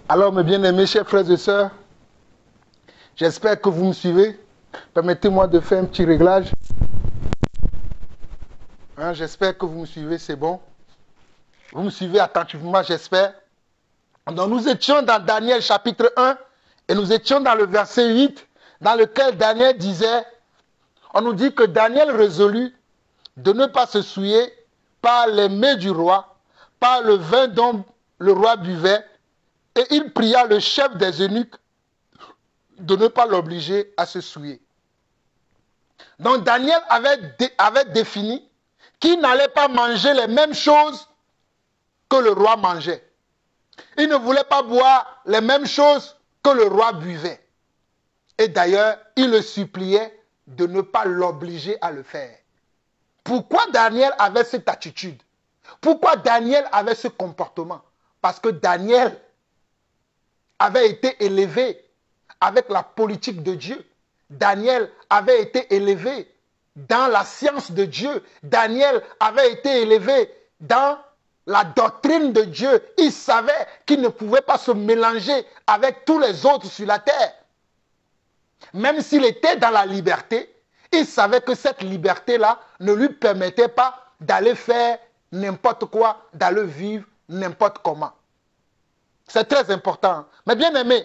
Alors, mes bien-aimés, chers frères et sœurs, j'espère que vous me suivez. Permettez-moi de faire un petit réglage. J'espère que vous me suivez, c'est bon. Vous me suivez attentivement, j'espère. Donc, nous étions dans Daniel chapitre 1 et nous étions dans le verset 8 dans lequel Daniel disait, on nous dit que Daniel résolut de ne pas se souiller par les mets du roi, par le vin dont le roi buvait, et il pria le chef des eunuques de ne pas l'obliger à se souiller. Donc Daniel avait défini qu'il n'allait pas manger les mêmes choses que le roi mangeait. Il ne voulait pas boire les mêmes choses que le roi buvait. Et d'ailleurs, il le suppliait de ne pas l'obliger à le faire. Pourquoi Daniel avait cette attitude? Pourquoi Daniel avait ce comportement? Parce que Daniel avait été élevé avec la politique de Dieu. Daniel avait été élevé dans la science de Dieu. Daniel avait été élevé dans la doctrine de Dieu. Il savait qu'il ne pouvait pas se mélanger avec tous les autres sur la terre. Même s'il était dans la liberté, il savait que cette liberté-là ne lui permettait pas d'aller faire n'importe quoi, d'aller vivre n'importe comment. C'est très important. Mais bien aimé,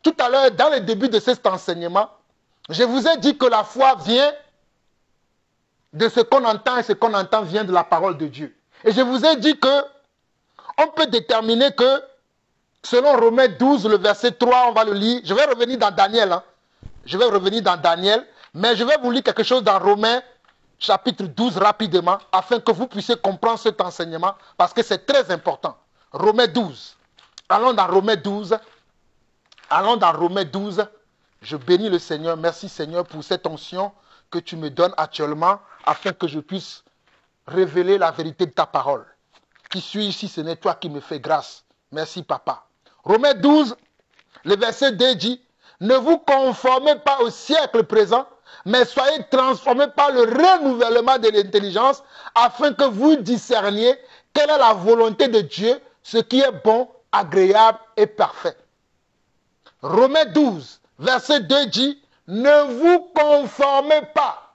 tout à l'heure, dans le début de cet enseignement, je vous ai dit que la foi vient de ce qu'on entend et ce qu'on entend vient de la parole de Dieu. Et je vous ai dit que on peut déterminer que selon Romains 12, le verset 3, on va le lire. Je vais revenir dans Daniel. Je vais revenir dans Daniel, mais je vais vous lire quelque chose dans Romains chapitre 12 rapidement, afin que vous puissiez comprendre cet enseignement, parce que c'est très important. Romains 12. Allons dans Romains 12. Allons dans Romains 12. Je bénis le Seigneur. Merci Seigneur pour cette onction que tu me donnes actuellement, afin que je puisse révéler la vérité de ta parole. Qui suis ici, ce n'est toi qui me fais grâce. Merci Papa. Romains 12, le verset 2 dit, ne vous conformez pas au siècle présent, mais soyez transformés par le renouvellement de l'intelligence, afin que vous discerniez quelle est la volonté de Dieu, ce qui est bon, agréable et parfait. Romains 12, verset 2 dit, ne vous conformez pas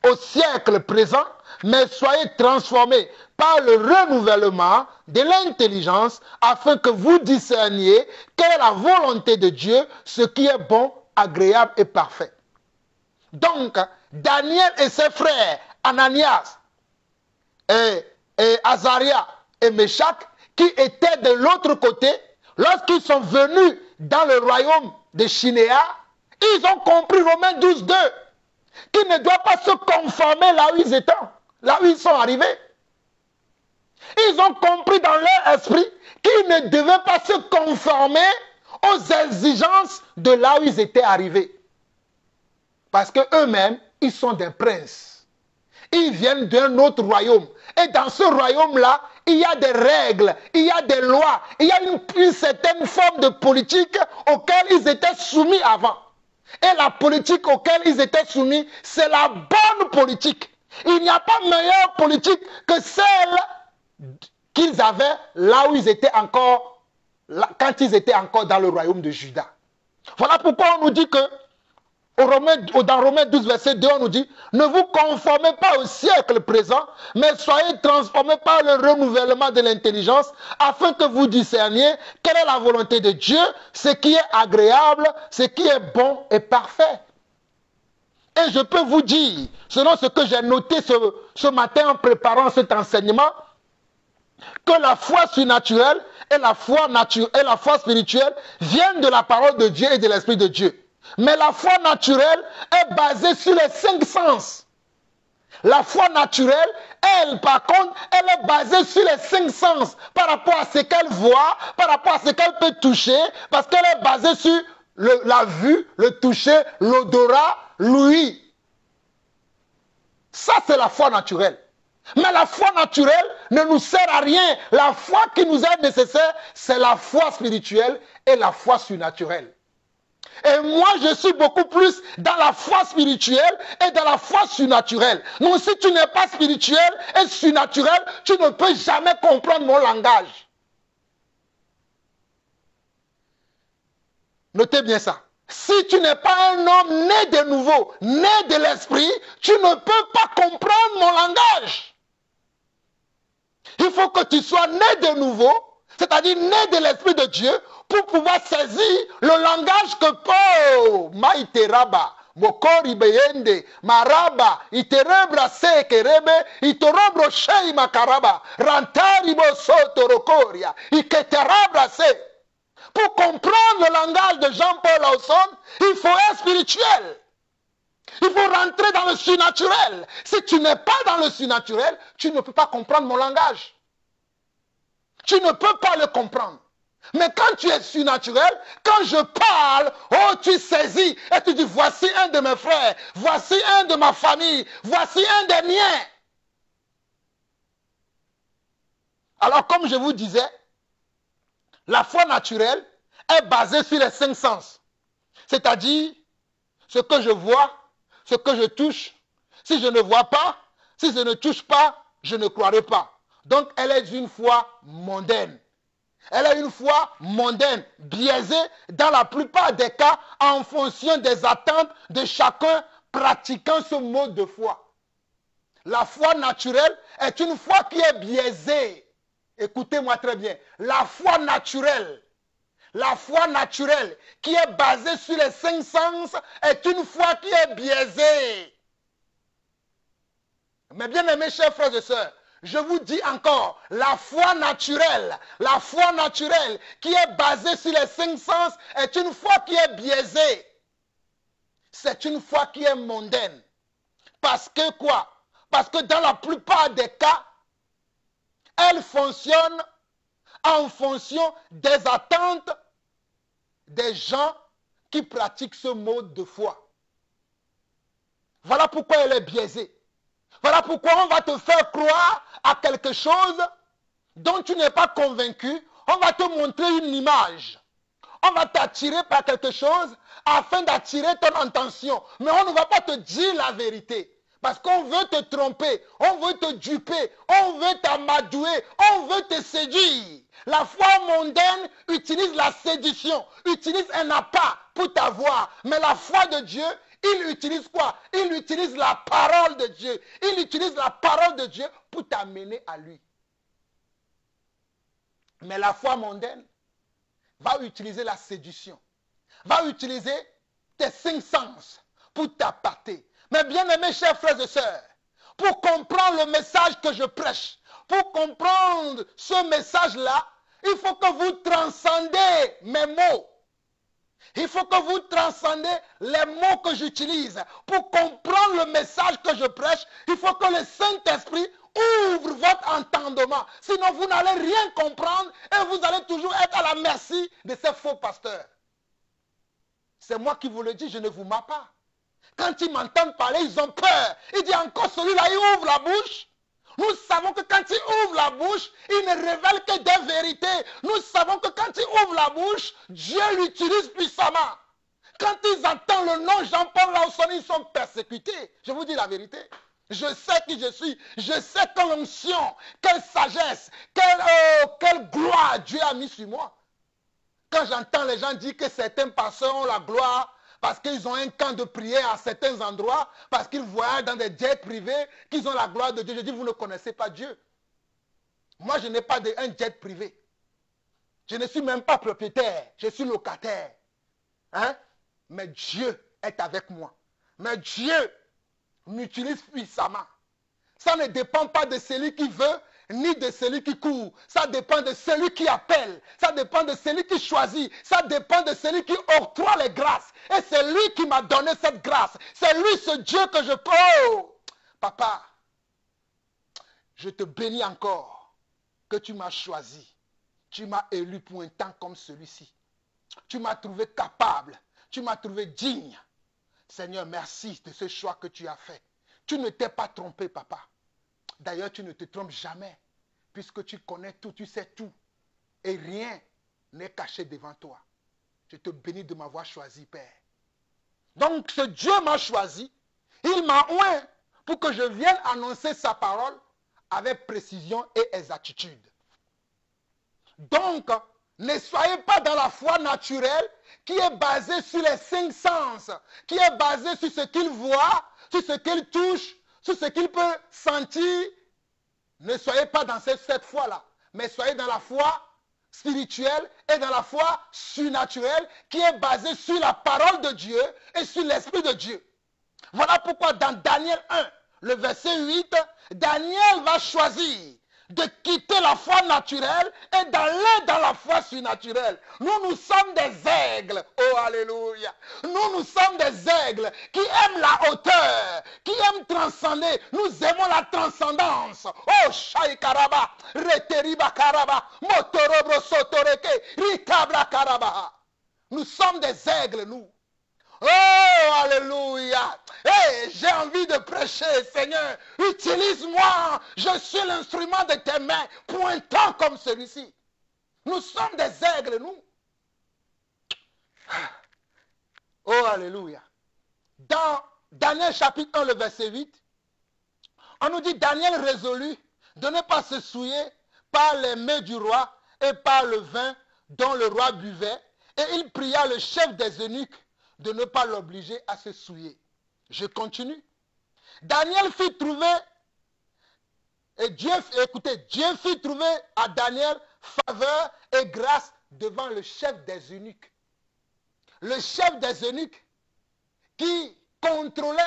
au siècle présent, mais soyez transformés par le renouvellement de l'intelligence, afin que vous discerniez quelle est la volonté de Dieu, ce qui est bon, agréable et parfait. Donc, Daniel et ses frères, Ananias, et Azaria et Meshach, qui étaient de l'autre côté, lorsqu'ils sont venus dans le royaume de Shinéa, ils ont compris Romains 12, 2, qu'ils ne doivent pas se conformer là où ils étaient, là où ils sont arrivés. Ils ont compris dans leur esprit qu'ils ne devaient pas se conformer aux exigences de là où ils étaient arrivés. Parce qu'eux-mêmes, ils sont des princes. Ils viennent d'un autre royaume. Et dans ce royaume-là, il y a des règles, il y a des lois, il y a une certaine forme de politique auquel ils étaient soumis avant. Et la politique auquel ils étaient soumis, c'est la bonne politique. Il n'y a pas meilleure politique que celle qu'ils avaient là où ils étaient encore, quand ils étaient encore dans le royaume de Juda. Voilà pourquoi on nous dit que, dans Romains 12, verset 2, on nous dit, ne vous conformez pas au siècle présent, mais soyez transformés par le renouvellement de l'intelligence, afin que vous discerniez quelle est la volonté de Dieu, ce qui est agréable, ce qui est bon et parfait. Et je peux vous dire, selon ce que j'ai noté ce matin en préparant cet enseignement, que la foi surnaturelle et la foi spirituelle viennent de la parole de Dieu et de l'Esprit de Dieu. Mais la foi naturelle est basée sur les 5 sens. La foi naturelle, elle, par contre, elle est basée sur les 5 sens par rapport à ce qu'elle voit, par rapport à ce qu'elle peut toucher, parce qu'elle est basée sur la vue, le toucher, l'odorat, l'ouïe. Ça, c'est la foi naturelle. Mais la foi naturelle ne nous sert à rien. La foi qui nous est nécessaire, c'est la foi spirituelle et la foi surnaturelle. Et moi, je suis beaucoup plus dans la foi spirituelle et dans la foi surnaturelle. Donc, si tu n'es pas spirituel et surnaturel, tu ne peux jamais comprendre mon langage. Notez bien ça. Si tu n'es pas un homme né de nouveau, né de l'esprit, tu ne peux pas comprendre mon langage. Il faut que tu sois né de nouveau, c'est-à-dire né de l'esprit de Dieu, pour pouvoir saisir le langage que Paul, Maïteraba, Mokori Beyende, Maraba, Iterebra Sekerebe, Itorobro Shei Makaraba, Rantari Bosoto Rokoria, Iketerabra Se. Pour comprendre le langage de Jean-Paul Lawson, il faut être spirituel. Il faut rentrer dans le surnaturel. Si tu n'es pas dans le surnaturel, tu ne peux pas comprendre mon langage. Tu ne peux pas le comprendre. Mais quand tu es surnaturel, quand je parle, oh, tu saisis et tu dis, voici un de mes frères, voici un de ma famille, voici un des miens. Alors, comme je vous disais, la foi naturelle est basée sur les 5 sens. C'est-à-dire, ce que je vois, ce que je touche. Si je ne vois pas, si je ne touche pas, je ne croirai pas. Donc, elle est une foi mondaine. Elle est une foi mondaine, biaisée dans la plupart des cas en fonction des attentes de chacun pratiquant ce mode de foi. La foi naturelle est une foi qui est biaisée. Écoutez-moi très bien. La foi naturelle qui est basée sur les 5 sens est une foi qui est biaisée. Mes bien-aimés chers frères et sœurs, je vous dis encore, la foi naturelle qui est basée sur les 5 sens est une foi qui est biaisée. C'est une foi qui est mondaine. Parce que quoi? Parce que dans la plupart des cas, elle fonctionne en fonction des attentes des gens qui pratiquent ce mode de foi. Voilà pourquoi elle est biaisée. Voilà pourquoi on va te faire croire à quelque chose dont tu n'es pas convaincu. On va te montrer une image. On va t'attirer par quelque chose afin d'attirer ton attention. Mais on ne va pas te dire la vérité. Parce qu'on veut te tromper, on veut te duper, on veut t'amadouer, on veut te séduire. La foi mondaine utilise la séduction, utilise un appât pour t'avoir. Mais la foi de Dieu, il utilise quoi? Il utilise la parole de Dieu. Il utilise la parole de Dieu pour t'amener à lui. Mais la foi mondaine va utiliser la séduction, va utiliser tes 5 sens pour t'appâter. Mais bien aimés chers frères et sœurs, pour comprendre le message que je prêche, pour comprendre ce message-là, il faut que vous transcendez mes mots. Il faut que vous transcendez les mots que j'utilise. Pour comprendre le message que je prêche, il faut que le Saint-Esprit ouvre votre entendement. Sinon, vous n'allez rien comprendre et vous allez toujours être à la merci de ces faux pasteurs. C'est moi qui vous le dis, je ne vous mens pas. Quand ils m'entendent parler, ils ont peur. Ils disent encore celui-là, il ouvre la bouche. Nous savons que quand il ouvre la bouche, il ne révèle que des vérités. Nous savons que quand il ouvre la bouche, Dieu l'utilise puissamment. Quand ils entendent le nom Jean-Paul Lawson, ils sont persécutés. Je vous dis la vérité. Je sais qui je suis. Je sais quelle onction, quelle sagesse, quelle gloire Dieu a mis sur moi. Quand j'entends les gens dire que certains pasteurs ont la gloire, parce qu'ils ont un camp de prière à certains endroits, parce qu'ils voyagent dans des jets privés, qu'ils ont la gloire de Dieu. Je dis, vous ne connaissez pas Dieu. Moi, je n'ai pas un jet privé. Je ne suis même pas propriétaire, je suis locataire. Hein? Mais Dieu est avec moi. Mais Dieu m'utilise puissamment. Ça ne dépend pas de celui qui veut, ni de celui qui court. Ça dépend de celui qui appelle. Ça dépend de celui qui choisit. Ça dépend de celui qui octroie les grâces. Et c'est lui qui m'a donné cette grâce. C'est lui, ce Dieu que je prie. Oh, papa, je te bénis encore que tu m'as choisi. Tu m'as élu pour un temps comme celui-ci. Tu m'as trouvé capable. Tu m'as trouvé digne. Seigneur, merci de ce choix que tu as fait. Tu ne t'es pas trompé, papa. D'ailleurs, tu ne te trompes jamais, puisque tu connais tout, tu sais tout. Et rien n'est caché devant toi. Je te bénis de m'avoir choisi, Père. Donc, ce Dieu m'a choisi, il m'a oint pour que je vienne annoncer sa parole avec précision et exactitude. Donc, Ne soyez pas dans la foi naturelle qui est basée sur les 5 sens, qui est basée sur ce qu'il voit, sur ce qu'il touche, sur ce qu'il peut sentir. Ne soyez pas dans cette foi-là, mais soyez dans la foi spirituelle et dans la foi surnaturelle qui est basée sur la parole de Dieu et sur l'Esprit de Dieu. Voilà pourquoi dans Daniel 1, le verset 8, Daniel va choisir de quitter la foi naturelle et d'aller dans la foi surnaturelle. Nous sommes des aigles. Oh, alléluia. Nous sommes des aigles qui aiment la hauteur, qui aiment transcender. Nous aimons la transcendance. Oh, Shai Karaba, Reteriba Karaba, Motorobro Sotoreke, Rikabra Karaba. Nous sommes des aigles, nous. Oh, alléluia. Hey, j'ai envie de prêcher, Seigneur. Utilise-moi. Je suis l'instrument de tes mains, pointant comme celui-ci. Nous sommes des aigles, nous. Oh, alléluia. Dans Daniel chapitre 1, le verset 8, on nous dit, Daniel résolut de ne pas se souiller par les mains du roi et par le vin dont le roi buvait. Et il pria le chef des eunuques de ne pas l'obliger à se souiller. Je continue. Daniel fit trouver, Dieu fit trouver à Daniel faveur et grâce devant le chef des eunuques. Le chef des eunuques qui contrôlait,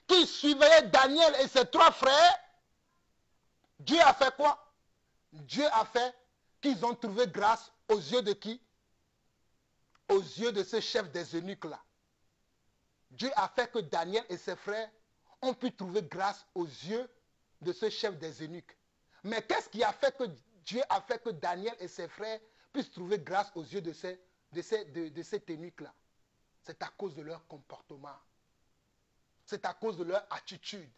qui surveillait Daniel et ses 3 frères, Dieu a fait quoi? Dieu a fait qu'ils ont trouvé grâce aux yeux de qui? Aux yeux de ce chef des eunuques-là. Dieu a fait que Daniel et ses frères ont pu trouver grâce aux yeux de ce chef des eunuques. Mais qu'est-ce qui a fait que Dieu a fait que Daniel et ses frères puissent trouver grâce aux yeux de cet eunuque-là? C'est à cause de leur comportement. C'est à cause de leur attitude.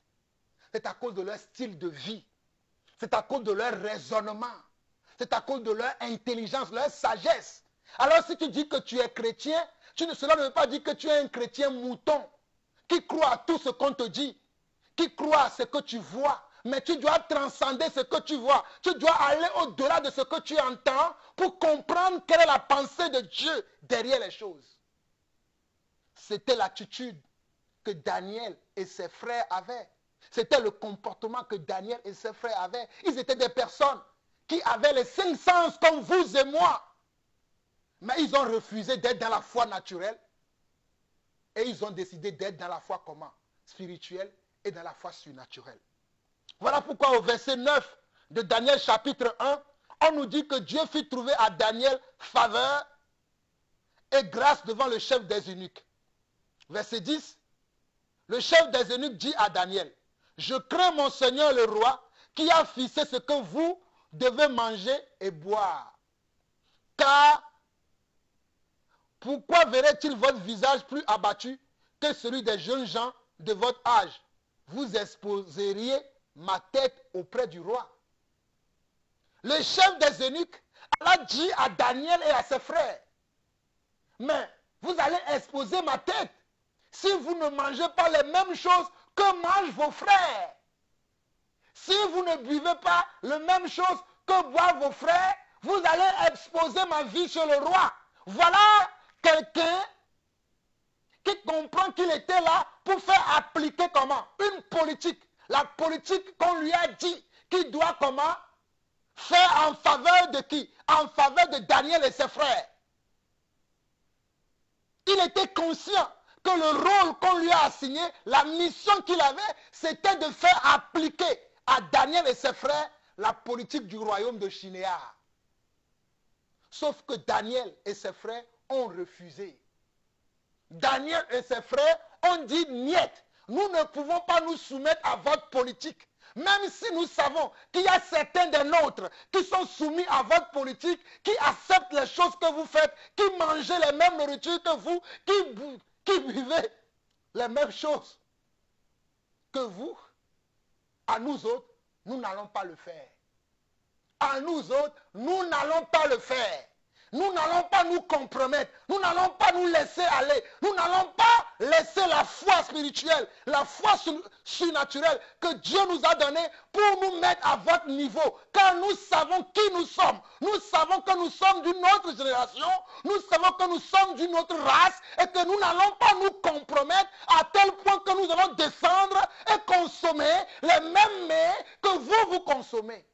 C'est à cause de leur style de vie. C'est à cause de leur raisonnement. C'est à cause de leur intelligence, leur sagesse. Alors si tu dis que tu es chrétien, cela ne veut pas dire que tu es un chrétien mouton, qui croit à tout ce qu'on te dit, qui croit à ce que tu vois. Mais tu dois transcender ce que tu vois. Tu dois aller au-delà de ce que tu entends pour comprendre quelle est la pensée de Dieu derrière les choses. C'était l'attitude que Daniel et ses frères avaient. C'était le comportement que Daniel et ses frères avaient. Ils étaient des personnes qui avaient les 5 sens comme vous et moi. Mais ils ont refusé d'être dans la foi naturelle. Et ils ont décidé d'être dans la foi comment? Spirituelle et dans la foi surnaturelle. Voilà pourquoi au verset 9 de Daniel chapitre 1, on nous dit que Dieu fit trouver à Daniel faveur et grâce devant le chef des eunuques. Verset 10, le chef des eunuques dit à Daniel, je crains mon Seigneur le roi qui a fixé ce que vous devez manger et boire. Car pourquoi verrait-il votre visage plus abattu que celui des jeunes gens de votre âge? Vous exposeriez ma tête auprès du roi. Le chef des eunuques a dit à Daniel et à ses frères, mais vous allez exposer ma tête si vous ne mangez pas les mêmes choses que mangent vos frères. Si vous ne buvez pas les mêmes choses que boivent vos frères, vous allez exposer ma vie chez le roi. Voilà quelqu'un qui comprend qu'il était là pour faire appliquer comment? Une politique. La politique qu'on lui a dit qu'il doit comment? Faire en faveur de qui? En faveur de Daniel et ses frères. Il était conscient que le rôle qu'on lui a assigné, la mission qu'il avait, c'était de faire appliquer à Daniel et ses frères la politique du royaume de Shinéar. Sauf que Daniel et ses frères ont refusé. Daniel et ses frères ont dit niet. Nous ne pouvons pas nous soumettre à votre politique. Même si nous savons qu'il y a certains des nôtres qui sont soumis à votre politique, qui acceptent les choses que vous faites, qui mangent les mêmes nourritures que vous, qui buvez les mêmes choses que vous, à nous autres, nous n'allons pas le faire. À nous autres, nous n'allons pas le faire. Nous n'allons pas nous compromettre. Nous n'allons pas nous laisser aller. Nous n'allons pas laisser la foi spirituelle, la foi surnaturelle que Dieu nous a donnée pour nous mettre à votre niveau. Car nous savons qui nous sommes. Nous savons que que nous sommes d'une autre génération, nous savons que nous sommes d'une autre race et que nous n'allons pas nous compromettre à tel point que nous allons descendre et consommer les mêmes mets que vous consommez.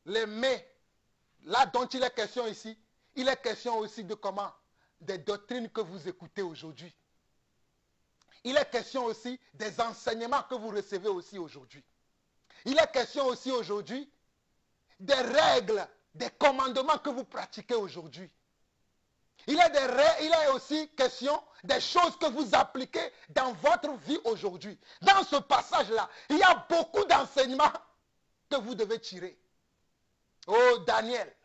Les mets, là dont il est question ici, il est question aussi de comment? Des doctrines que vous écoutez aujourd'hui. Il est question aussi des enseignements que vous recevez aussi aujourd'hui. Il est question aussi aujourd'hui des règles, des commandements que vous pratiquez aujourd'hui. Il est aussi question des choses que vous appliquez dans votre vie aujourd'hui. Dans ce passage-là, il y a beaucoup d'enseignements que vous devez tirer. Oh Daniel,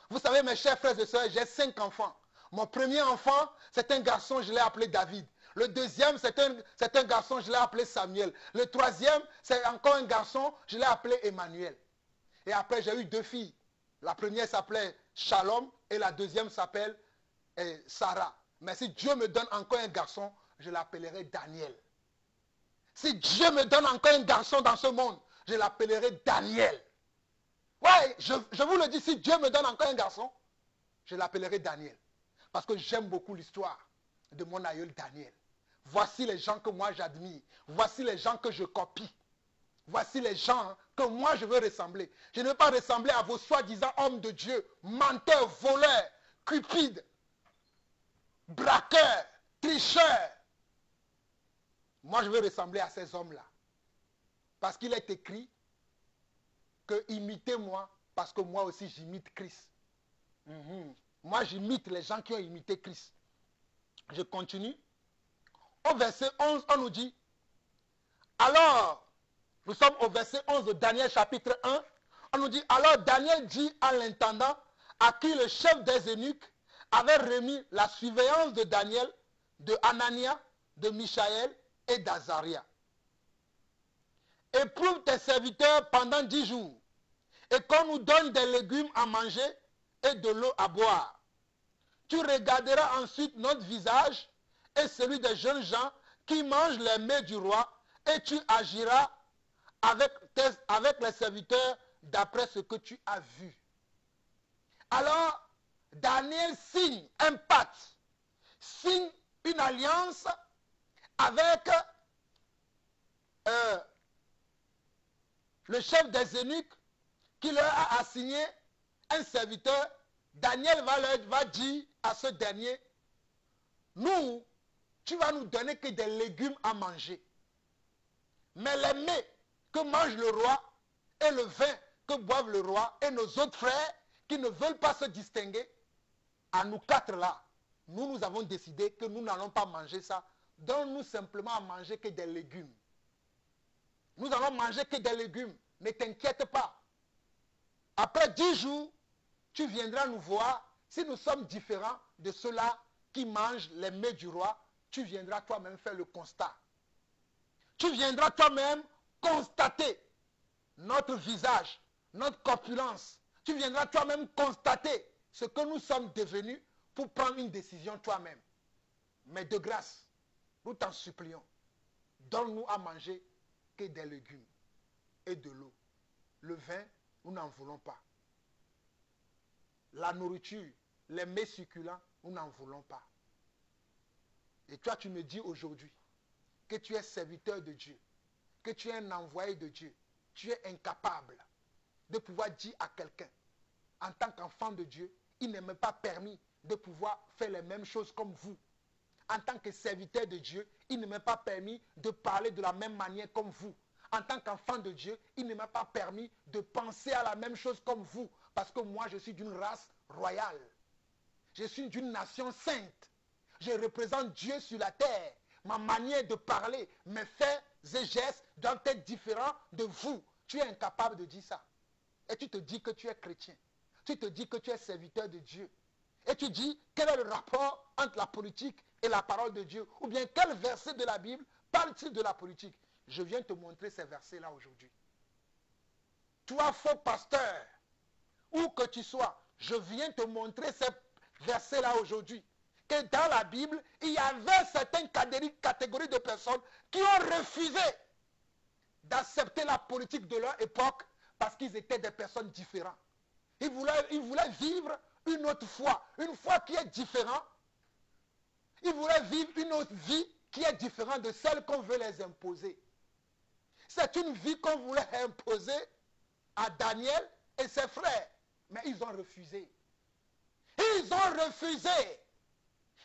vous savez mes chers frères et sœurs, j'ai 5 enfants. Mon premier enfant, c'est un garçon, je l'ai appelé David. Le deuxième, c'est un garçon, je l'ai appelé Samuel. Le troisième, c'est encore un garçon, je l'ai appelé Emmanuel. Et après, j'ai eu 2 filles. La première s'appelait Shalom et la deuxième s'appelle Sarah. Mais si Dieu me donne encore un garçon, je l'appellerai Daniel. Si Dieu me donne encore un garçon dans ce monde, je l'appellerai Daniel. Ouais, je vous le dis, si Dieu me donne encore un garçon, je l'appellerai Daniel. Parce que j'aime beaucoup l'histoire de mon aïeul Daniel. Voici les gens que moi j'admire. Voici les gens que je copie. Voici les gens que moi je veux ressembler. Je ne veux pas ressembler à vos soi-disant hommes de Dieu, menteurs, voleurs, cupides, braqueurs, tricheurs. Moi je veux ressembler à ces hommes-là. Parce qu'il est écrit que imitez-moi parce que moi aussi j'imite Christ. Moi j'imite les gens qui ont imité Christ. Je continue. Au verset 11, on nous dit, alors, nous sommes au verset 11 de Daniel chapitre 1, on nous dit, alors Daniel dit à l'intendant, à qui le chef des eunuques avait remis la surveillance de Daniel, de Anania, de Michaël et d'Azaria. Éprouve tes serviteurs pendant 10 jours, et qu'on nous donne des légumes à manger et de l'eau à boire. Tu regarderas ensuite notre visage et celui des jeunes gens qui mangent les mets du roi, et tu agiras avec les serviteurs d'après ce que tu as vu. Alors, Daniel signe un pacte, signe une alliance avec le chef des eunuques qui leur a assigné un serviteur. Daniel va dire à ce dernier, nous, tu vas nous donner que des légumes à manger. Mais les mets que mange le roi et le vin que boive le roi et nos autres frères qui ne veulent pas se distinguer, à nous 4 là, nous avons décidé que nous n'allons pas manger ça. Donne-nous simplement à manger que des légumes. Nous allons manger que des légumes. Ne t'inquiète pas. Après 10 jours, tu viendras nous voir. Si nous sommes différents de ceux-là qui mangent les mets du roi, tu viendras toi-même faire le constat. Tu viendras toi-même constater notre visage, notre corpulence. Tu viendras toi-même constater ce que nous sommes devenus pour prendre une décision toi-même. Mais de grâce, nous t'en supplions, donne-nous à manger que des légumes et de l'eau. Le vin, nous n'en voulons pas. La nourriture, les mets succulents, nous n'en voulons pas. Et toi, tu me dis aujourd'hui que tu es serviteur de Dieu, que tu es un envoyé de Dieu. Tu es incapable de pouvoir dire à quelqu'un, en tant qu'enfant de Dieu, il n'est même pas permis de pouvoir faire les mêmes choses comme vous. En tant que serviteur de Dieu, il n'est même pas permis de parler de la même manière comme vous. En tant qu'enfant de Dieu, il n'est même pas permis de penser à la même chose comme vous. Parce que moi, je suis d'une race royale. Je suis d'une nation sainte. Je représente Dieu sur la terre. Ma manière de parler, mes faits et gestes doivent être différents de vous. Tu es incapable de dire ça. Et tu te dis que tu es chrétien. Tu te dis que tu es serviteur de Dieu. Et tu dis, quel est le rapport entre la politique et la parole de Dieu? Ou bien quel verset de la Bible parle-t-il de la politique? Je viens te montrer ces versets-là aujourd'hui. Toi, faux pasteur, où que tu sois, je viens te montrer ces versets-là aujourd'hui. Que dans la Bible, il y avait certaines catégories de personnes qui ont refusé d'accepter la politique de leur époque Parce qu'ils étaient des personnes différentes. Ils voulaient vivre une autre foi. Une foi qui est différente. Ils voulaient vivre une autre vie qui est différente de celle qu'on veut les imposer. C'est une vie qu'on voulait imposer à Daniel et ses frères. Mais ils ont refusé. Ils ont refusé.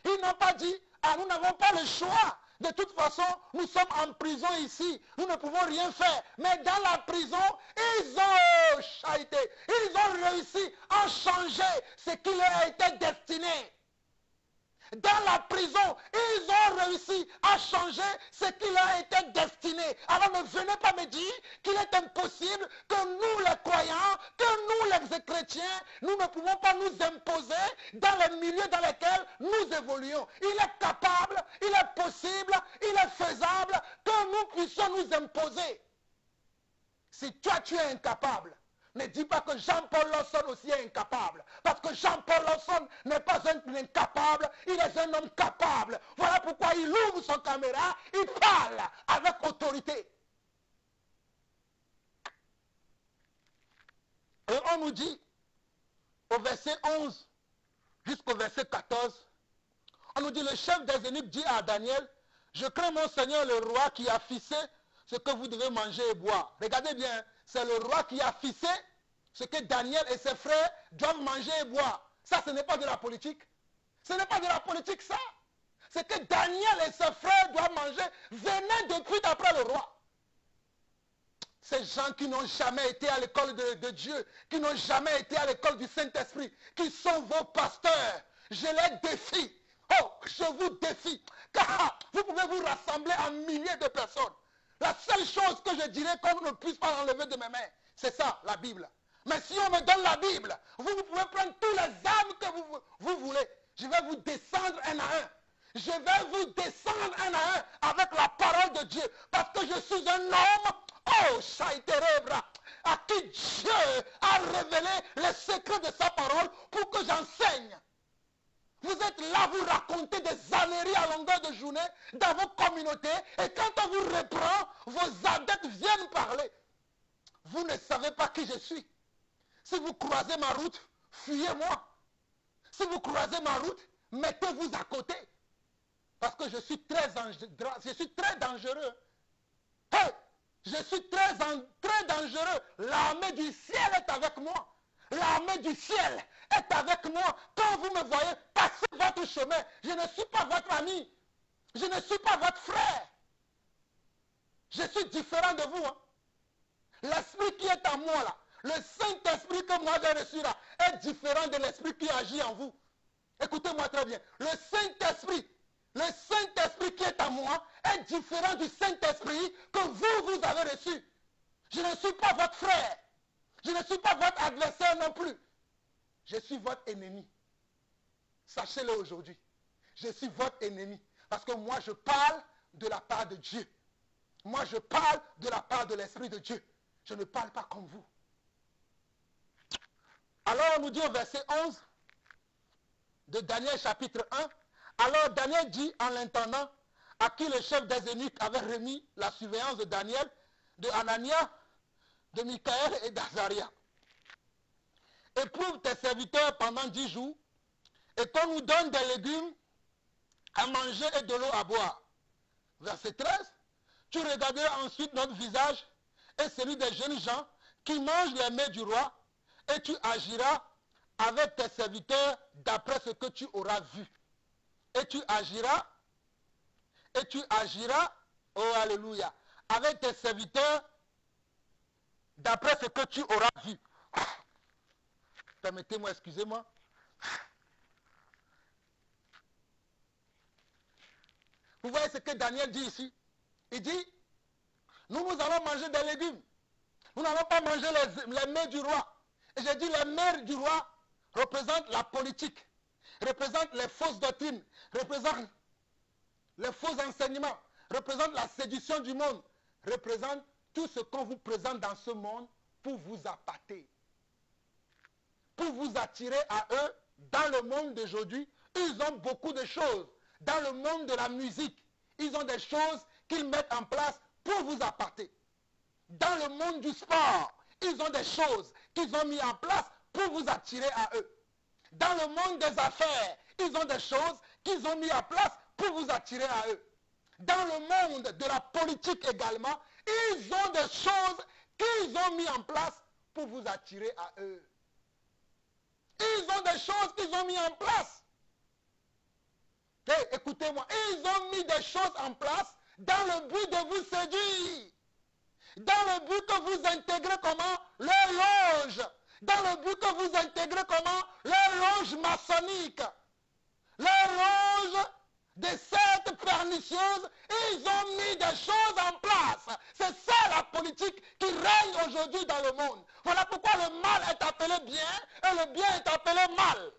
Ils n'ont pas dit, ah, nous n'avons pas le choix. De toute façon, nous sommes en prison ici. Nous ne pouvons rien faire. Mais dans la prison, ils ont chaité. Ils ont réussi à changer ce qui leur a été destiné. Dans la prison, ils ont réussi à changer ce qui leur a été destiné. Alors ne venez pas me dire qu'il est impossible que nous les croyants, que nous les chrétiens, nous ne pouvons pas nous imposer dans les milieux dans lesquels nous évoluons. Il est capable, il est possible, il est faisable que nous puissions nous imposer. Si toi tu es incapable, ne dis pas que Jean-Paul Lawson aussi est incapable. Parce que Jean-Paul Lawson n'est pas un incapable, il est un homme capable. Voilà pourquoi il ouvre son caméra, il parle avec autorité. Et on nous dit, au verset 11 jusqu'au verset 14, on nous dit, le chef des eunuques dit à Daniel, je crains mon Seigneur le roi qui a fixé ce que vous devez manger et boire. Regardez bien, c'est le roi qui a fixé ce que Daniel et ses frères doivent manger et boire. Ça, ce n'est pas de la politique. Ce n'est pas de la politique, ça. Ce que Daniel et ses frères doivent manger venait depuis d'après le roi. Ces gens qui n'ont jamais été à l'école de Dieu, qui n'ont jamais été à l'école du Saint-Esprit, qui sont vos pasteurs, je les défie. Oh, je vous défie. Car vous pouvez vous rassembler en milliers de personnes. La seule chose que je dirais qu'on ne puisse pas enlever de mes mains, c'est ça, la Bible. Mais si on me donne la Bible, vous pouvez prendre tous les âmes que vous voulez. Je vais vous descendre un à un. Je vais vous descendre un à un avec la parole de Dieu. Parce que je suis un homme, oh, Shaiterebra, à qui Dieu a révélé les secrets de sa parole pour que j'enseigne. Vous êtes là, vous racontez des âneries à longueur de journée dans vos communautés. Et quand on vous reprend, vos adeptes viennent parler. Vous ne savez pas qui je suis. Si vous croisez ma route, fuyez-moi. Si vous croisez ma route, mettez-vous à côté. Parce que je suis très dangereux. Hey, je suis très dangereux. L'armée du ciel est avec moi. L'armée du ciel est avec moi. Quand vous me voyez passer votre chemin, je ne suis pas votre ami. Je ne suis pas votre frère. Je suis différent de vous. Hein. L'esprit qui est en moi là, le Saint-Esprit que moi j'ai reçu là, est différent de l'esprit qui agit en vous. Écoutez-moi très bien. Le Saint-Esprit qui est en moi est différent du Saint-Esprit que vous avez reçu. Je ne suis pas votre frère. Je ne suis pas votre adversaire non plus. Je suis votre ennemi. Sachez-le aujourd'hui. Je suis votre ennemi. Parce que moi, je parle de la part de Dieu. Moi, je parle de la part de l'Esprit de Dieu. Je ne parle pas comme vous. Alors, on nous dit au verset 11 de Daniel chapitre 1. Alors, Daniel dit en l'entendant, à qui le chef des eunuques avait remis la surveillance de Daniel, de Anania, de Michaël et d'Azaria. Éprouve tes serviteurs pendant 10 jours et qu'on nous donne des légumes à manger et de l'eau à boire. Verset 13. Tu regarderas ensuite notre visage et celui des jeunes gens qui mangent les mets du roi et tu agiras avec tes serviteurs d'après ce que tu auras vu. Et tu agiras, oh alléluia, avec tes serviteurs d'après ce que tu auras vu. Permettez-moi, excusez-moi. Vous voyez ce que Daniel dit ici? Il dit, nous allons manger des légumes. Nous n'allons pas manger les mets du roi. Et j'ai dit, les mets du roi représentent la politique, représentent les fausses doctrines, représentent les faux enseignements, représentent la séduction du monde, représentent tout ce qu'on vous présente dans ce monde pour vous appâter, pour vous attirer à eux. Dans le monde d'aujourd'hui, ils ont beaucoup de choses. Dans le monde de la musique, ils ont des choses qu'ils mettent en place pour vous appâter. Dans le monde du sport, Ils ont des choses qu'ils ont mis en place pour vous attirer à eux. Dans le monde des affaires, ils ont des choses qu'ils ont mis en place pour vous attirer à eux. Dans le monde de la politique également, ils ont des choses qu'ils ont mis en place pour vous attirer à eux. Ils ont des choses qu'ils ont mis en place. Hey, écoutez-moi, ils ont mis des choses en place dans le but de vous séduire. Dans le but que vous intégrez comment? Leur loge. Dans le but que vous intégrez comment? Leur loge maçonnique. Leur loge des sectes pernicieuses. Ils ont mis des choses en place. C'est ça la politique qui règne aujourd'hui dans le monde. Voilà pourquoi le mal est appelé bien et le bien est appelé mal.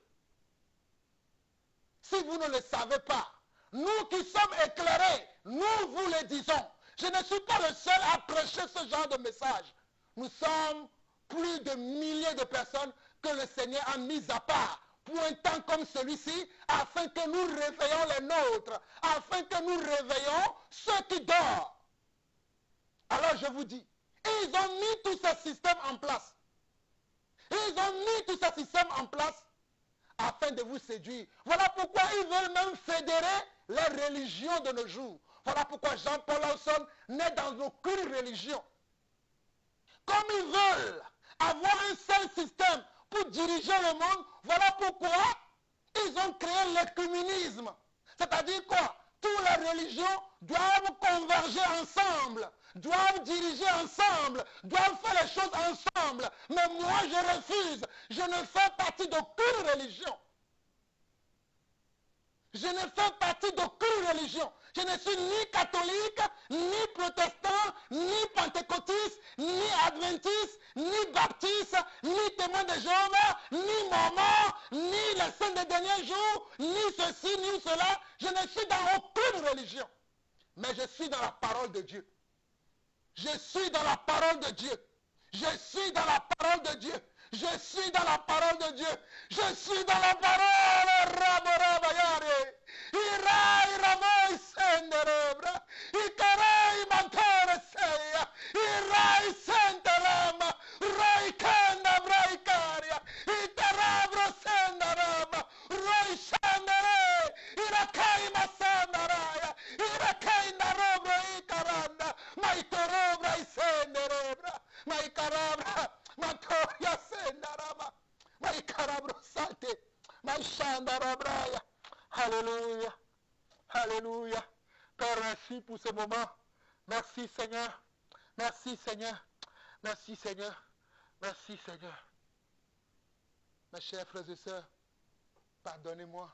Si vous ne le savez pas, nous qui sommes éclairés, nous vous le disons. Je ne suis pas le seul à prêcher ce genre de message. Nous sommes plus de milliers de personnes que le Seigneur a mis à part pour un temps comme celui-ci, afin que nous réveillons les nôtres, afin que nous réveillons ceux qui dorment. Alors je vous dis, ils ont mis tous ces systèmes en place. Ils ont mis tous ces systèmes en place afin de vous séduire. Voilà pourquoi ils veulent même fédérer les religions de nos jours. Voilà pourquoi Jean-Paul Lawson n'est dans aucune religion. Comme ils veulent avoir un seul système pour diriger le monde, voilà pourquoi ils ont créé l'écuménisme. C'est-à-dire quoi? Toutes les religions doivent converger ensemble, doivent diriger ensemble, doivent faire les choses ensemble. Mais moi, je refuse. Je ne fais partie d'aucune religion. Je ne fais partie d'aucune religion. Je ne suis ni catholique, ni protestant, ni pentecôtiste, ni adventiste, ni baptiste, ni témoin de Jéhovah, ni mormon, ni les saints des derniers jours, ni ceci, ni cela. Je ne suis dans aucune religion. Mais je suis dans la parole de Dieu. Je suis dans la parole de Dieu. Je suis dans la parole de Dieu. Je suis dans la parole de Dieu. Je suis dans la parole. Irai ramoi senderebra. Ikarai mantore seia. Irai senderama. Roi kanda braikaria. Itarabro senderama. Roi sandere. Irakai masandaraya. Irakai narobro ikaranda. Maitorobra isenderebra. Maikarabra. Matoria sendarama. Maikarabro sante. Maishandarabraya. Alléluia. Alléluia. Père, merci pour ce moment. Merci Seigneur. Merci Seigneur. Merci Seigneur. Merci Seigneur. Mes chers frères et sœurs, pardonnez-moi.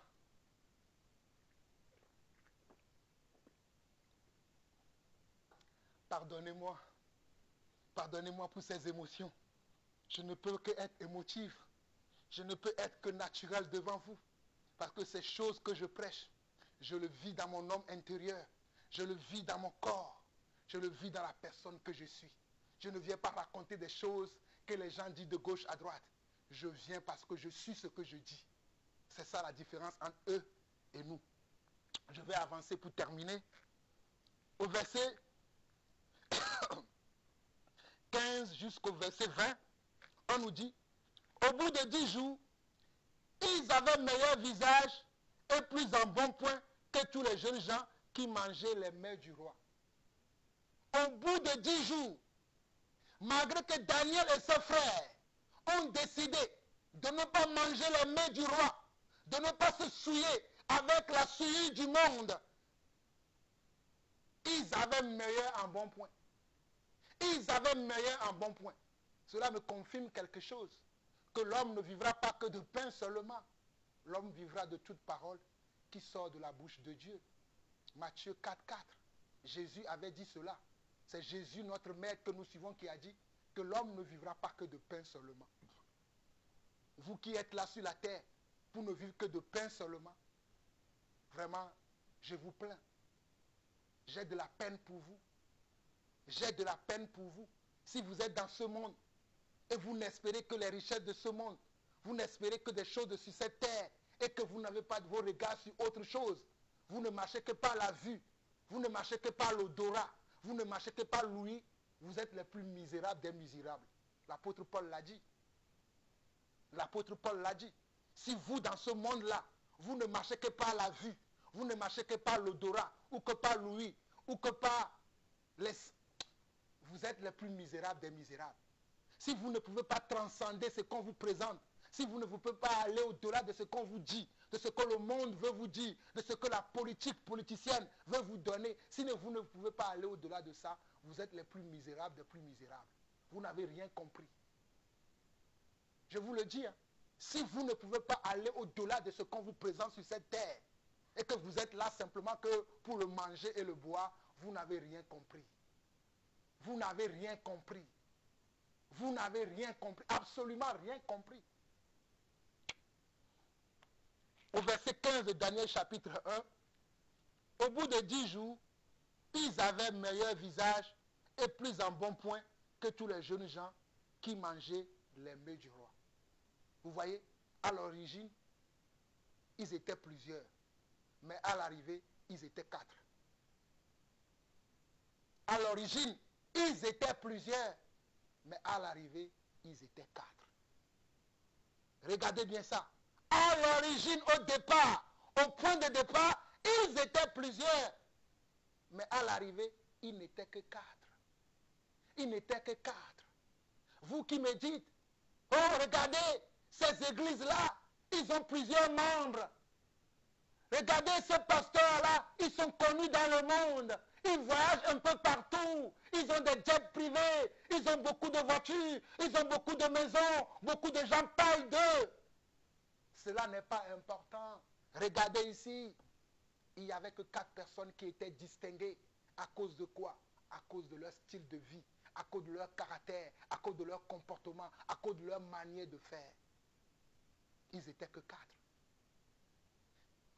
Pardonnez-moi. Pardonnez-moi pour ces émotions. Je ne peux que être émotif. Je ne peux être que naturel devant vous. Parce que ces choses que je prêche, je le vis dans mon homme intérieur. Je le vis dans mon corps. Je le vis dans la personne que je suis. Je ne viens pas raconter des choses que les gens disent de gauche à droite. Je viens parce que je suis ce que je dis. C'est ça la différence entre eux et nous. Je vais avancer pour terminer. Au verset 15 jusqu'au verset 20, on nous dit, au bout de 10 jours, ils avaient meilleur visage et plus en bon point que tous les jeunes gens qui mangeaient les mets du roi. Au bout de 10 jours, malgré que Daniel et ses frères ont décidé de ne pas manger les mets du roi, de ne pas se souiller avec la souillure du monde, ils avaient meilleur en bon point. Ils avaient meilleur en bon point. Cela me confirme quelque chose. Que l'homme ne vivra pas que de pain seulement. L'homme vivra de toute parole qui sort de la bouche de Dieu. Matthieu 4,4. Jésus avait dit cela. C'est Jésus, notre maître que nous suivons, qui a dit que l'homme ne vivra pas que de pain seulement. Vous qui êtes là sur la terre, pour ne vivre que de pain seulement, vraiment, je vous plains. J'ai de la peine pour vous. J'ai de la peine pour vous. Si vous êtes dans ce monde, et vous n'espérez que les richesses de ce monde, vous n'espérez que des choses sur cette terre, et que vous n'avez pas de vos regards sur autre chose. Vous ne marchez que par la vue, vous ne marchez que par l'odorat, vous ne marchez que par l'ouïe, vous êtes les plus misérables des misérables. L'apôtre Paul l'a dit. L'apôtre Paul l'a dit. Si vous, dans ce monde-là, vous ne marchez que par la vue, vous ne marchez que par l'odorat, ou que par l'ouïe, ou que par les... Vous êtes les plus misérables des misérables. Si vous ne pouvez pas transcender ce qu'on vous présente, si vous ne pouvez pas aller au-delà de ce qu'on vous dit, de ce que le monde veut vous dire, de ce que la politique politicienne veut vous donner, si vous ne pouvez pas aller au-delà de ça, vous êtes les plus misérables des plus misérables. Vous n'avez rien compris. Je vous le dis, hein, si vous ne pouvez pas aller au-delà de ce qu'on vous présente sur cette terre, et que vous êtes là simplement que pour le manger et le boire, vous n'avez rien compris. Vous n'avez rien compris. Vous n'avez rien compris, absolument rien compris. Au verset 15 de Daniel chapitre 1, au bout de 10 jours, ils avaient meilleur visage et plus en bon point que tous les jeunes gens qui mangeaient les mets du roi. Vous voyez, à l'origine, ils étaient plusieurs, mais à l'arrivée, ils étaient 4. À l'origine, ils étaient plusieurs, mais à l'arrivée, ils étaient 4. Regardez bien ça. À l'origine, au départ, au point de départ, ils étaient plusieurs. Mais à l'arrivée, ils n'étaient que 4. Ils n'étaient que 4. Vous qui me dites, oh regardez, ces églises-là, ils ont plusieurs membres. Regardez ces pasteurs-là, ils sont connus dans le monde. Ils voyagent un peu partout. Ils ont des jets privés. Ils ont beaucoup de voitures. Ils ont beaucoup de maisons. Beaucoup de gens parlent d'eux. Cela n'est pas important. Regardez ici. Il n'y avait que 4 personnes qui étaient distinguées. À cause de quoi? À cause de leur style de vie. À cause de leur caractère. À cause de leur comportement. À cause de leur manière de faire. Ils n'étaient que 4.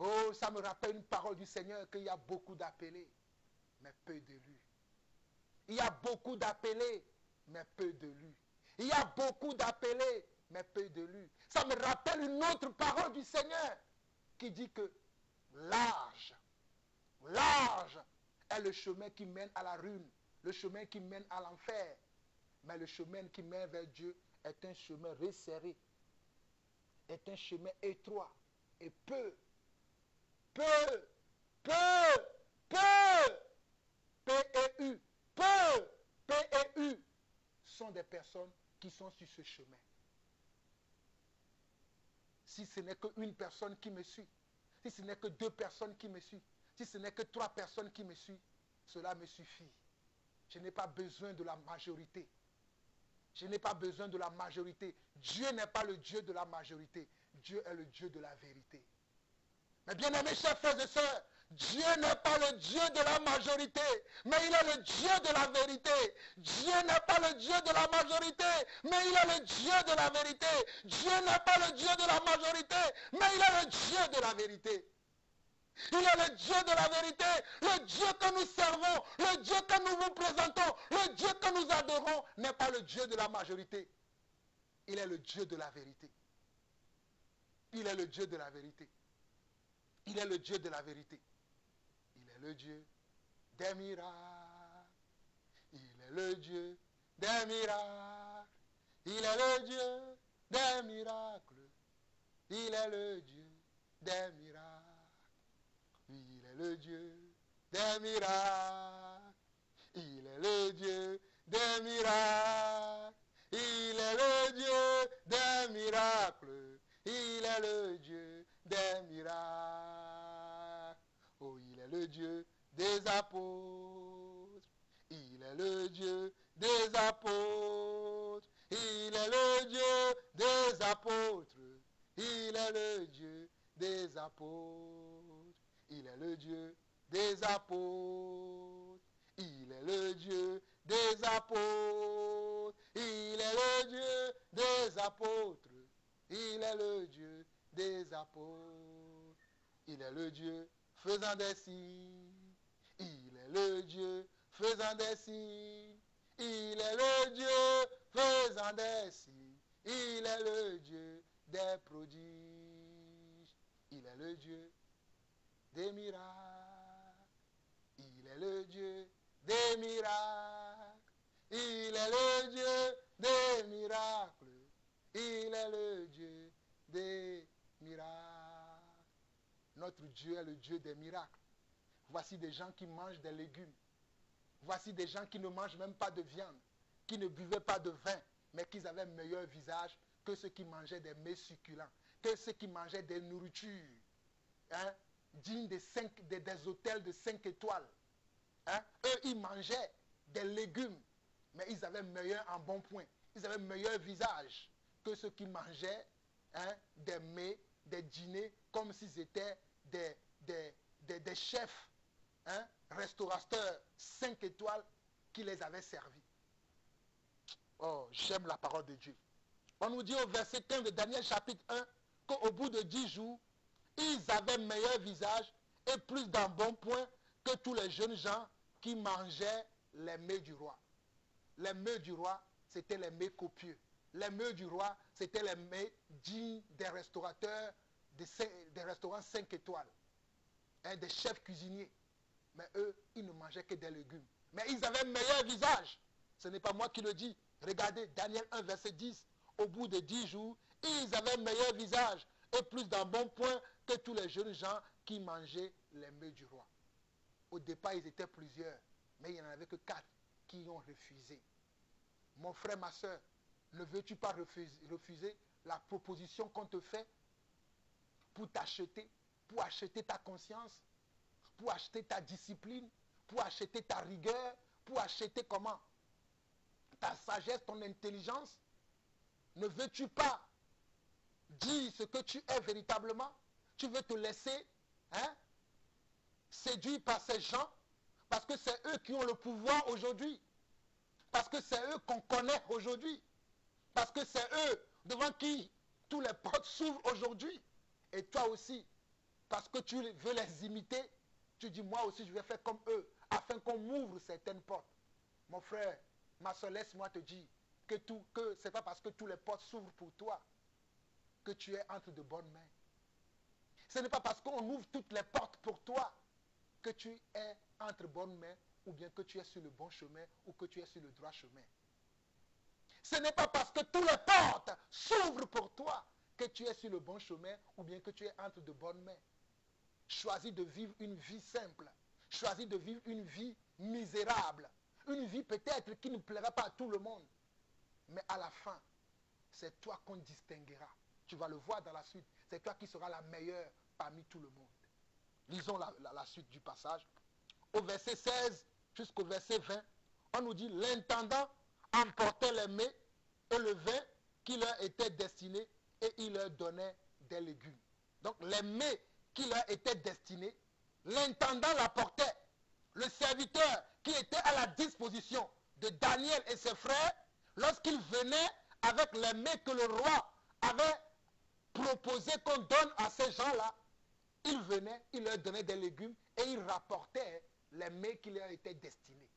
Oh, ça me rappelle une parole du Seigneur qu'il y a beaucoup d'appelés, mais peu d'élus. Il y a beaucoup d'appelés, mais peu d'élus. Il y a beaucoup d'appelés, mais peu d'élus. Ça me rappelle une autre parole du Seigneur qui dit que large est le chemin qui mène à la ruine, le chemin qui mène à l'enfer. Mais le chemin qui mène vers Dieu est un chemin resserré, est un chemin étroit et peu P-E-U, P-E-U, sont des personnes qui sont sur ce chemin. Si ce n'est qu'une personne qui me suit, si ce n'est que 2 personnes qui me suivent, si ce n'est que 3 personnes qui me suivent, cela me suffit. Je n'ai pas besoin de la majorité. Je n'ai pas besoin de la majorité. Dieu n'est pas le Dieu de la majorité. Dieu est le Dieu de la vérité. Mais bien aimés chers frères et sœurs, Dieu n'est pas le Dieu de la majorité, mais il est le Dieu de la vérité. Dieu n'est pas le Dieu de la majorité, mais il est le Dieu de la vérité. Dieu n'est pas le Dieu de la majorité, mais il est le Dieu de la vérité. Il est le Dieu de la vérité, le Dieu que nous servons, le Dieu que nous vous présentons, le Dieu que nous adorons n'est pas le Dieu de la majorité. Il est le Dieu de la vérité. Il est le Dieu de la vérité. Il est le Dieu de la vérité. Il est le Dieu des miracles. Il est le Dieu des miracles. Il est le Dieu des miracles. Il est le Dieu des miracles. Il est le Dieu des miracles. Il est le Dieu des miracles. Il est le Dieu des miracles. Il est le Dieu des miracles. Oh, il est le Dieu des apôtres. Il est le Dieu des apôtres. Il est le Dieu des apôtres. Il est le Dieu des apôtres. Il est le Dieu des apôtres. Il est le Dieu des apôtres. Il est le Dieu des apôtres. Il est le Dieu des apôtres. Il est le Dieu faisant des signes. Il est le Dieu faisant des signes. Il est le Dieu faisant des signes. Il est le Dieu des prodiges. Il est le Dieu des miracles. Il est le Dieu des miracles. Il est le Dieu des miracles. Il est le Dieu des miracles. Notre Dieu est le Dieu des miracles. Voici des gens qui mangent des légumes. Voici des gens qui ne mangent même pas de viande, qui ne buvaient pas de vin, mais qui avaient un meilleur visage que ceux qui mangeaient des mets succulents, que ceux qui mangeaient des nourritures dignes des hôtels de 5 étoiles. Eux, ils mangeaient des légumes, mais ils avaient meilleur en bon point. Ils avaient meilleur visage que ceux qui mangeaient des mets, des dîners, comme s'ils étaient des chefs, restaurateurs 5 étoiles qui les avaient servis. Oh, j'aime la parole de Dieu. On nous dit au verset 15 de Daniel chapitre 1 qu'au bout de 10 jours, ils avaient meilleur visage et plus d'embonpoint que tous les jeunes gens qui mangeaient les mets du roi. Les mets du roi, c'était les mets copieux. Les mets du roi, c'était les mets dignes des restaurateurs, des restaurants 5 étoiles, des chefs cuisiniers. Mais eux, ils ne mangeaient que des légumes. Mais ils avaient meilleur visage. Ce n'est pas moi qui le dis. Regardez, Daniel 1, verset 10. Au bout de 10 jours, ils avaient meilleur visage et plus d'embonpoint que tous les jeunes gens qui mangeaient les mets du roi. Au départ, ils étaient plusieurs, mais il n'y en avait que 4 qui ont refusé. Mon frère, ma soeur, ne veux-tu pas refuser la proposition qu'on te fait pour t'acheter, pour acheter ta conscience, pour acheter ta discipline, pour acheter ta rigueur, pour acheter comment? Ta sagesse, ton intelligence. Ne veux-tu pas dire ce que tu es véritablement? Tu veux te laisser séduire par ces gens parce que c'est eux qui ont le pouvoir aujourd'hui. Parce que c'est eux qu'on connaît aujourd'hui. Parce que c'est eux devant qui tous les portes s'ouvrent aujourd'hui. Et toi aussi, parce que tu veux les imiter, tu dis moi aussi je vais faire comme eux, afin qu'on m'ouvre certaines portes. Mon frère, ma soeur, laisse-moi te dire que ce n'est pas parce que tous les portes s'ouvrent pour toi que tu es entre de bonnes mains. Ce n'est pas parce qu'on ouvre toutes les portes pour toi que tu es entre bonnes mains ou bien que tu es sur le bon chemin ou que tu es sur le droit chemin. Ce n'est pas parce que toutes les portes s'ouvrent pour toi que tu es sur le bon chemin ou bien que tu es entre de bonnes mains. Choisis de vivre une vie simple. Choisis de vivre une vie misérable. Une vie peut-être qui ne plaira pas à tout le monde. Mais à la fin, c'est toi qu'on distinguera. Tu vas le voir dans la suite. C'est toi qui seras la meilleure parmi tout le monde. Lisons la suite du passage. Au verset 16 jusqu'au verset 20, on nous dit, l'intendant emportait les mets et le vin qui leur était destiné et il leur donnait des légumes. Donc les mets qui leur étaient destinés, l'intendant l'apportait. Le serviteur qui était à la disposition de Daniel et ses frères, lorsqu'il venait avec les mets que le roi avait proposé qu'on donne à ces gens-là, il venait, il leur donnait des légumes et il rapportait les mets qui leur étaient destinés.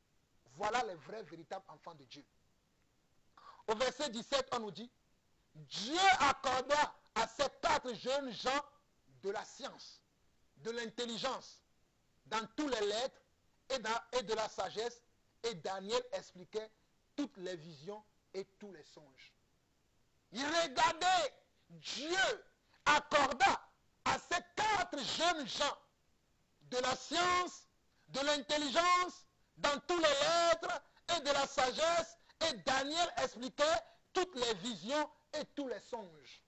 Voilà les vrais, véritables enfants de Dieu. Au verset 17, on nous dit, Dieu accorda à ces 4 jeunes gens de la science, de l'intelligence, dans toutes les lettres et de la sagesse. Et Daniel expliquait toutes les visions et tous les songes. Regardez, Dieu accorda à ces 4 jeunes gens de la science, de l'intelligence, dans toutes les lettres et de la sagesse. Et Daniel expliquait toutes les visions et tous les songes.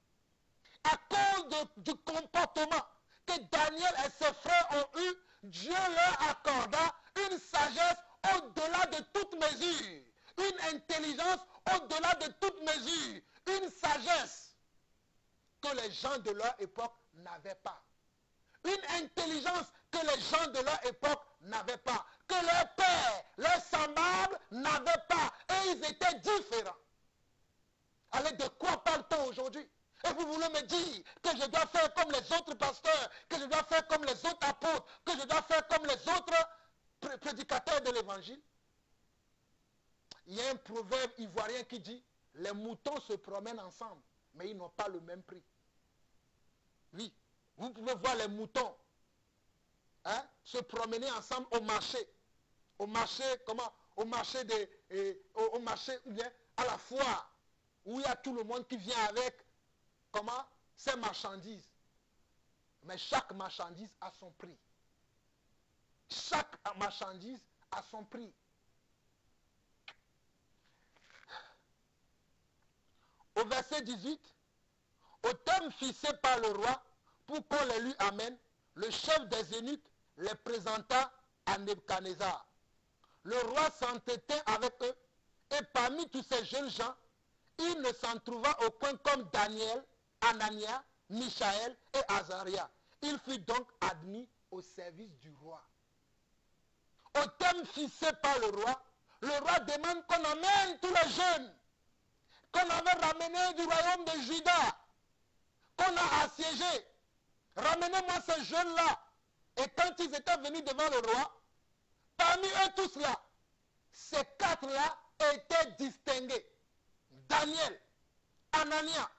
À cause du comportement que Daniel et ses frères ont eu, Dieu leur accorda une sagesse au-delà de toute mesure, une intelligence au-delà de toute mesure, une sagesse que les gens de leur époque n'avaient pas. Une intelligence que les gens de leur époque n'avaient pas, que leurs pères, leurs semblables n'avaient pas, et ils étaient différents. Allez, de quoi parle-t-on aujourd'hui? Et vous voulez me dire que je dois faire comme les autres pasteurs, que je dois faire comme les autres apôtres, que je dois faire comme les autres prédicateurs de l'évangile? Il y a un proverbe ivoirien qui dit, les moutons se promènent ensemble, mais ils n'ont pas le même prix. Oui, vous pouvez voir les moutons se promener ensemble au marché. Au marché, comment? Au marché, au marché, ou bien à la foire, où il y a tout le monde qui vient avec, comment? Ses marchandises. Mais chaque marchandise a son prix. Chaque marchandise a son prix. Au verset 18, au thème fixé par le roi, pour qu'on les lui amène, le chef des eunuques les présenta à Nebuchadnezzar. Le roi s'entretint avec eux, et parmi tous ces jeunes gens, il ne s'en trouva aucun comme Daniel, Anania, Michaël et Azaria. Il fut donc admis au service du roi. Au thème fixé par le roi demande qu'on amène tous les jeunes qu'on avait ramenés du royaume de Juda, qu'on a assiégés. Ramenez-moi ces jeunes-là. Et quand ils étaient venus devant le roi, parmi eux tous là, ces quatre-là étaient distingués. Daniel, Anania,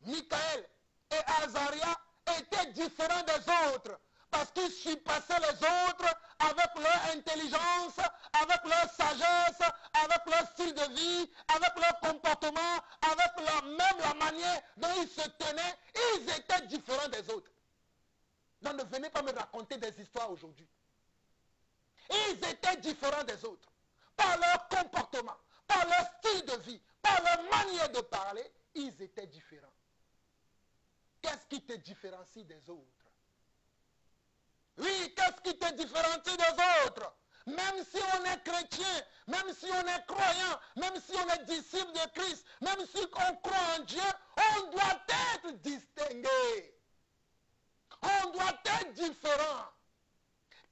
Michaël et Azaria étaient différents des autres. Parce qu'ils surpassaient les autres avec leur intelligence, avec leur sagesse, avec leur style de vie, avec leur comportement, avec même la manière dont ils se tenaient. Ils étaient différents des autres. Donc ne venez pas me raconter des histoires aujourd'hui. Ils étaient différents des autres. Par leur comportement, par leur style de vie, par leur manière de parler, ils étaient différents. Qu'est-ce qui te différencie des autres? Oui, qu'est-ce qui te différencie des autres? Même si on est chrétien, même si on est croyant, même si on est disciple de Christ, même si on croit en Dieu, on doit être distingué. On doit être différent.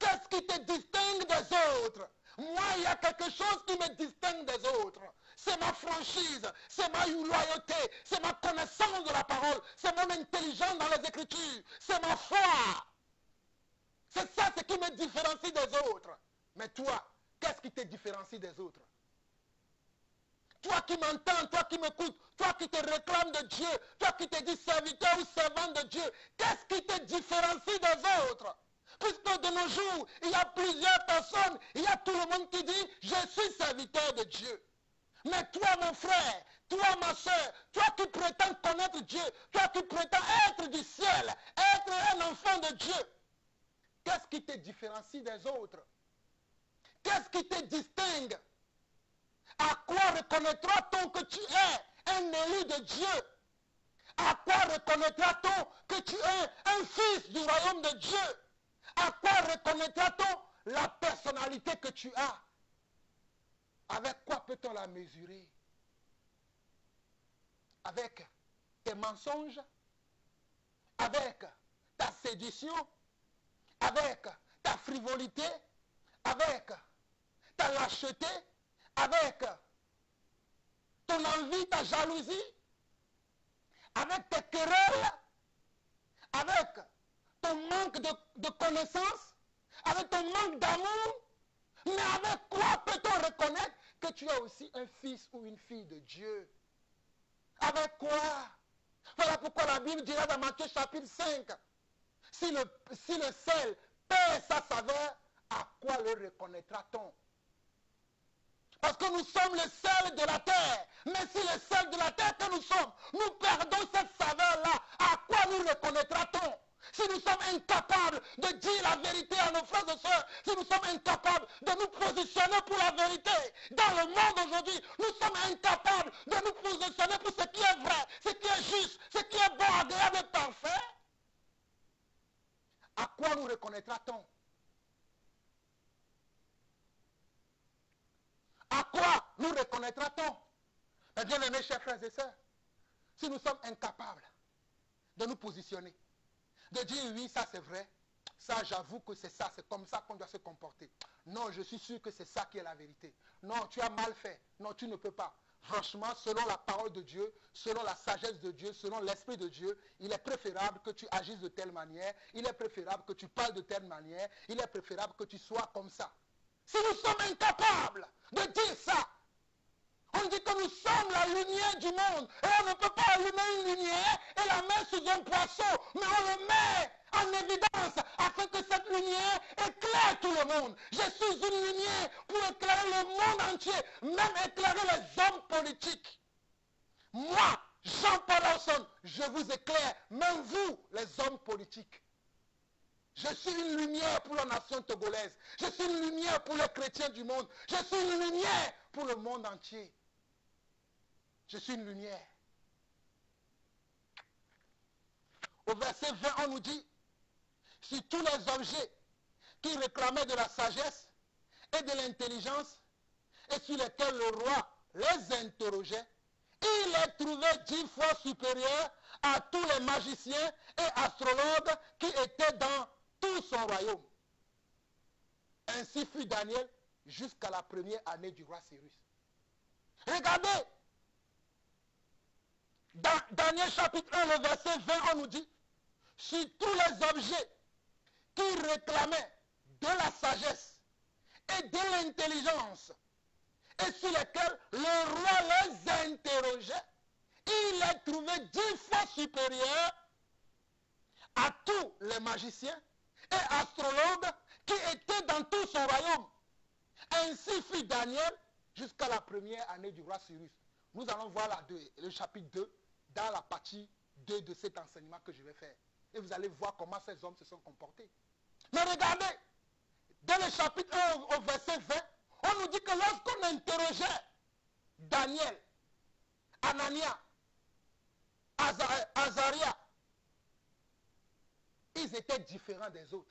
Qu'est-ce qui te distingue des autres? Moi, il y a quelque chose qui me distingue des autres. C'est ma franchise, c'est ma loyauté, c'est ma connaissance de la parole, c'est mon intelligence dans les Écritures, c'est ma foi. C'est ça ce qui me différencie des autres. Mais toi, qu'est-ce qui te différencie des autres? Toi qui m'entends, toi qui m'écoutes, toi qui te réclames de Dieu, toi qui te dis serviteur ou servante de Dieu, qu'est-ce qui te différencie des autres? Puisque de nos jours, il y a plusieurs personnes, il y a tout le monde qui dit, je suis serviteur de Dieu. Mais toi, mon frère, toi, ma soeur, toi qui prétends connaître Dieu, toi qui prétends être du ciel, être un enfant de Dieu, qu'est-ce qui te différencie des autres? Qu'est-ce qui te distingue? À quoi reconnaîtra-t-on que tu es un élu de Dieu? À quoi reconnaîtra-t-on que tu es un fils du royaume de Dieu? À quoi reconnaîtra-t-on la personnalité que tu as? Avec quoi peut-on la mesurer? Avec tes mensonges? Avec ta séduction? Avec ta frivolité? Avec ta lâcheté? Avec ton envie, ta jalousie? Avec tes querelles? Avec ton manque de connaissance? Avec ton manque d'amour? Mais avec quoi peut-on reconnaître que tu es aussi un fils ou une fille de Dieu? Avec quoi? Voilà pourquoi la Bible dira dans Matthieu chapitre 5, si le sel perd sa saveur, à quoi le reconnaîtra-t-on? Parce que nous sommes le sel de la terre. Mais si le sel de la terre que nous sommes, nous perdons cette saveur-là, à quoi nous reconnaîtra-t-on? Si nous sommes incapables de dire la vérité à nos frères et sœurs, si nous sommes incapables de nous positionner pour la vérité, dans le monde aujourd'hui, nous sommes incapables de nous positionner pour ce qui est vrai, ce qui est juste, ce qui est bon, agréable et parfait, à quoi nous reconnaîtra-t-on? À quoi nous reconnaîtra-t-on? Eh bien, aimés chers frères et sœurs, si nous sommes incapables de nous positionner, de dire oui, ça c'est vrai, ça j'avoue que c'est ça, c'est comme ça qu'on doit se comporter. Non, je suis sûr que c'est ça qui est la vérité. Non, tu as mal fait. Non, tu ne peux pas. Franchement, selon la parole de Dieu, selon la sagesse de Dieu, selon l'Esprit de Dieu, il est préférable que tu agisses de telle manière, il est préférable que tu parles de telle manière, il est préférable que tu sois comme ça. Si nous sommes incapables de dire ça, on dit que nous sommes la lumière du monde et on ne peut pas allumer une lumière et la met sous un poisson, mais on le met en évidence afin que cette lumière éclaire tout le monde. Je suis une lumière pour éclairer le monde entier, même éclairer les hommes politiques. Moi, Jean-Paul Lawson, je vous éclaire, même vous, les hommes politiques. Je suis une lumière pour la nation togolaise. Je suis une lumière pour les chrétiens du monde. Je suis une lumière pour le monde entier. Je suis une lumière. Au verset 20, on nous dit, si tous les objets qui réclamaient de la sagesse et de l'intelligence et sur lesquels le roi les interrogeait, il les trouvait 10 fois supérieurs à tous les magiciens et astrologues qui étaient dans tout son royaume. Ainsi fut Daniel jusqu'à la première année du roi Cyrus. Regardez, dans Daniel chapitre 1, le verset 20, on nous dit, sur tous les objets qui réclamaient de la sagesse et de l'intelligence et sur lesquels le roi les interrogeait, il les trouvait 10 fois supérieurs à tous les magiciens et astrologues qui étaient dans tout son royaume. Ainsi fut Daniel jusqu'à la première année du roi Cyrus. Nous allons voir le chapitre 2 dans la partie 2 de cet enseignement que je vais faire. Et vous allez voir comment ces hommes se sont comportés. Mais regardez, dans le chapitre 1 au verset 20, on nous dit que lorsqu'on interrogeait Daniel, Anania, Azaria, ils étaient différents des autres.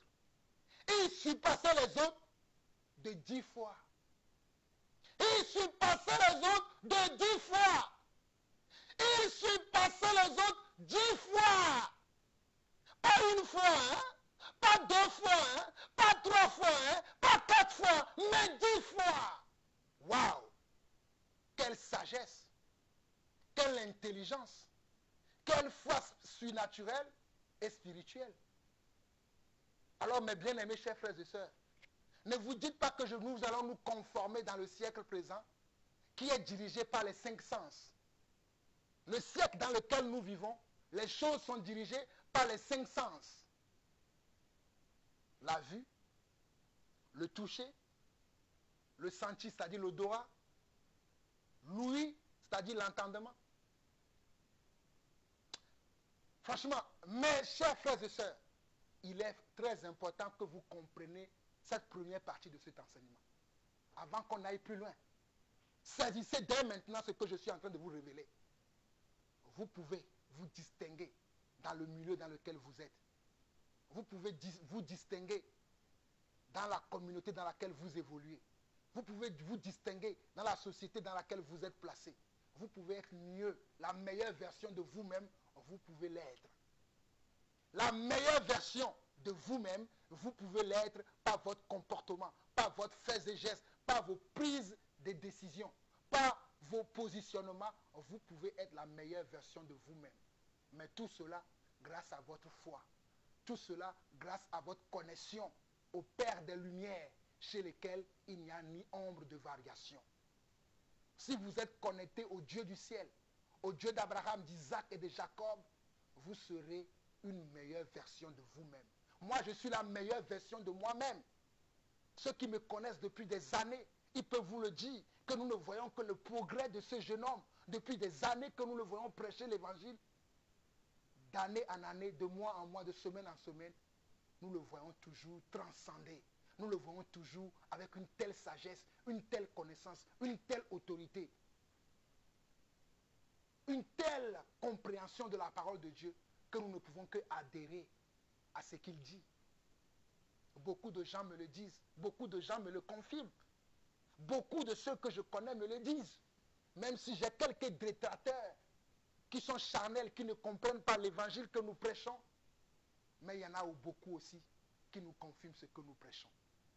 Ils surpassaient les autres de 10 fois. Ils surpassaient les autres de 10 fois. Ils surpassaient les autres 10 fois. Pas une fois, hein? Pas 2 fois, hein? Pas 3 fois, hein? Pas 4 fois, mais 10 fois. Waouh! Quelle sagesse! Quelle intelligence! Quelle foi surnaturelle et spirituelle! Alors, mes bien-aimés chers frères et sœurs, ne vous dites pas que nous allons nous conformer dans le siècle présent qui est dirigé par les 5 sens. Le siècle dans lequel nous vivons, les choses sont dirigées par les 5 sens. La vue, le toucher, le senti, c'est-à-dire l'odorat, l'ouïe, c'est-à-dire l'entendement. Franchement, mes chers frères et sœurs, il est très important que vous compreniez cette première partie de cet enseignement. Avant qu'on aille plus loin, saisissez dès maintenant ce que je suis en train de vous révéler. Vous pouvez vous distinguer dans le milieu dans lequel vous êtes. Vous pouvez vous distinguer dans la communauté dans laquelle vous évoluez. Vous pouvez vous distinguer dans la société dans laquelle vous êtes placé. Vous pouvez être mieux, la meilleure version de vous-même, vous pouvez l'être. La meilleure version de vous-même, vous pouvez l'être par votre comportement, par votre faits et gestes, par vos prises de décisions, par vos positionnements. Vous pouvez être la meilleure version de vous-même. Mais tout cela grâce à votre foi. Tout cela grâce à votre connexion au Père des Lumières, chez lesquels il n'y a ni ombre de variation. Si vous êtes connecté au Dieu du ciel, au Dieu d'Abraham, d'Isaac et de Jacob, vous serez une meilleure version de vous-même. Moi, je suis la meilleure version de moi-même. Ceux qui me connaissent depuis des années, ils peuvent vous le dire, que nous ne voyons que le progrès de ce jeune homme. Depuis des années que nous le voyons prêcher l'évangile, d'année en année, de mois en mois, de semaine en semaine, nous le voyons toujours transcender. Nous le voyons toujours avec une telle sagesse, une telle connaissance, une telle autorité, une telle compréhension de la parole de Dieu que nous ne pouvons que adhérer à ce qu'il dit. Beaucoup de gens me le disent, beaucoup de gens me le confirment. Beaucoup de ceux que je connais me le disent. Même si j'ai quelques détracteurs qui sont charnels, qui ne comprennent pas l'évangile que nous prêchons, mais il y en a beaucoup aussi qui nous confirment ce que nous prêchons.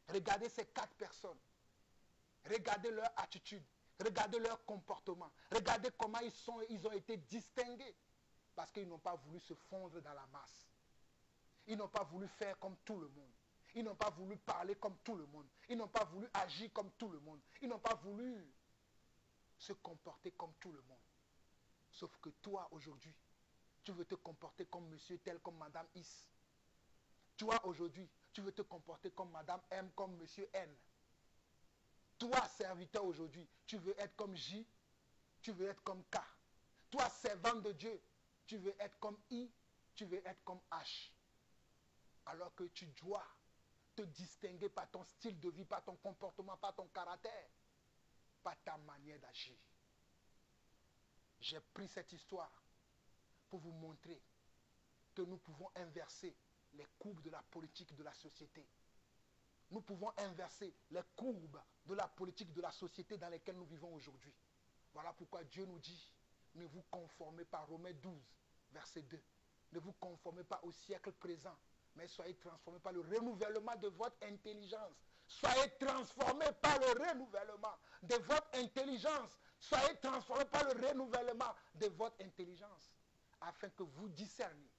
Regardez ces 4 personnes. Regardez leur attitude. Regardez leur comportement. Regardez comment ils ont été distingués. Parce qu'ils n'ont pas voulu se fondre dans la masse. Ils n'ont pas voulu faire comme tout le monde. Ils n'ont pas voulu parler comme tout le monde. Ils n'ont pas voulu agir comme tout le monde. Ils n'ont pas voulu se comporter comme tout le monde. Sauf que toi, aujourd'hui, tu veux te comporter comme monsieur tel, comme madame Is. Toi, aujourd'hui, tu veux te comporter comme madame M, comme monsieur N. Toi, serviteur, aujourd'hui, tu veux être comme J, tu veux être comme K. Toi, servant de Dieu, tu veux être comme I, tu veux être comme H. Alors que tu dois te distinguer par ton style de vie, par ton comportement, par ton caractère, par ta manière d'agir. J'ai pris cette histoire pour vous montrer que nous pouvons inverser les courbes de la politique de la société. Nous pouvons inverser les courbes de la politique de la société dans laquelle nous vivons aujourd'hui. Voilà pourquoi Dieu nous dit, ne vous conformez pas, Romains 12, verset 2. Ne vous conformez pas au siècle présent, mais soyez transformés par le renouvellement de votre intelligence. Soyez transformés par le renouvellement de votre intelligence. Soyez transformés par le renouvellement de votre intelligence, afin que vous discerniez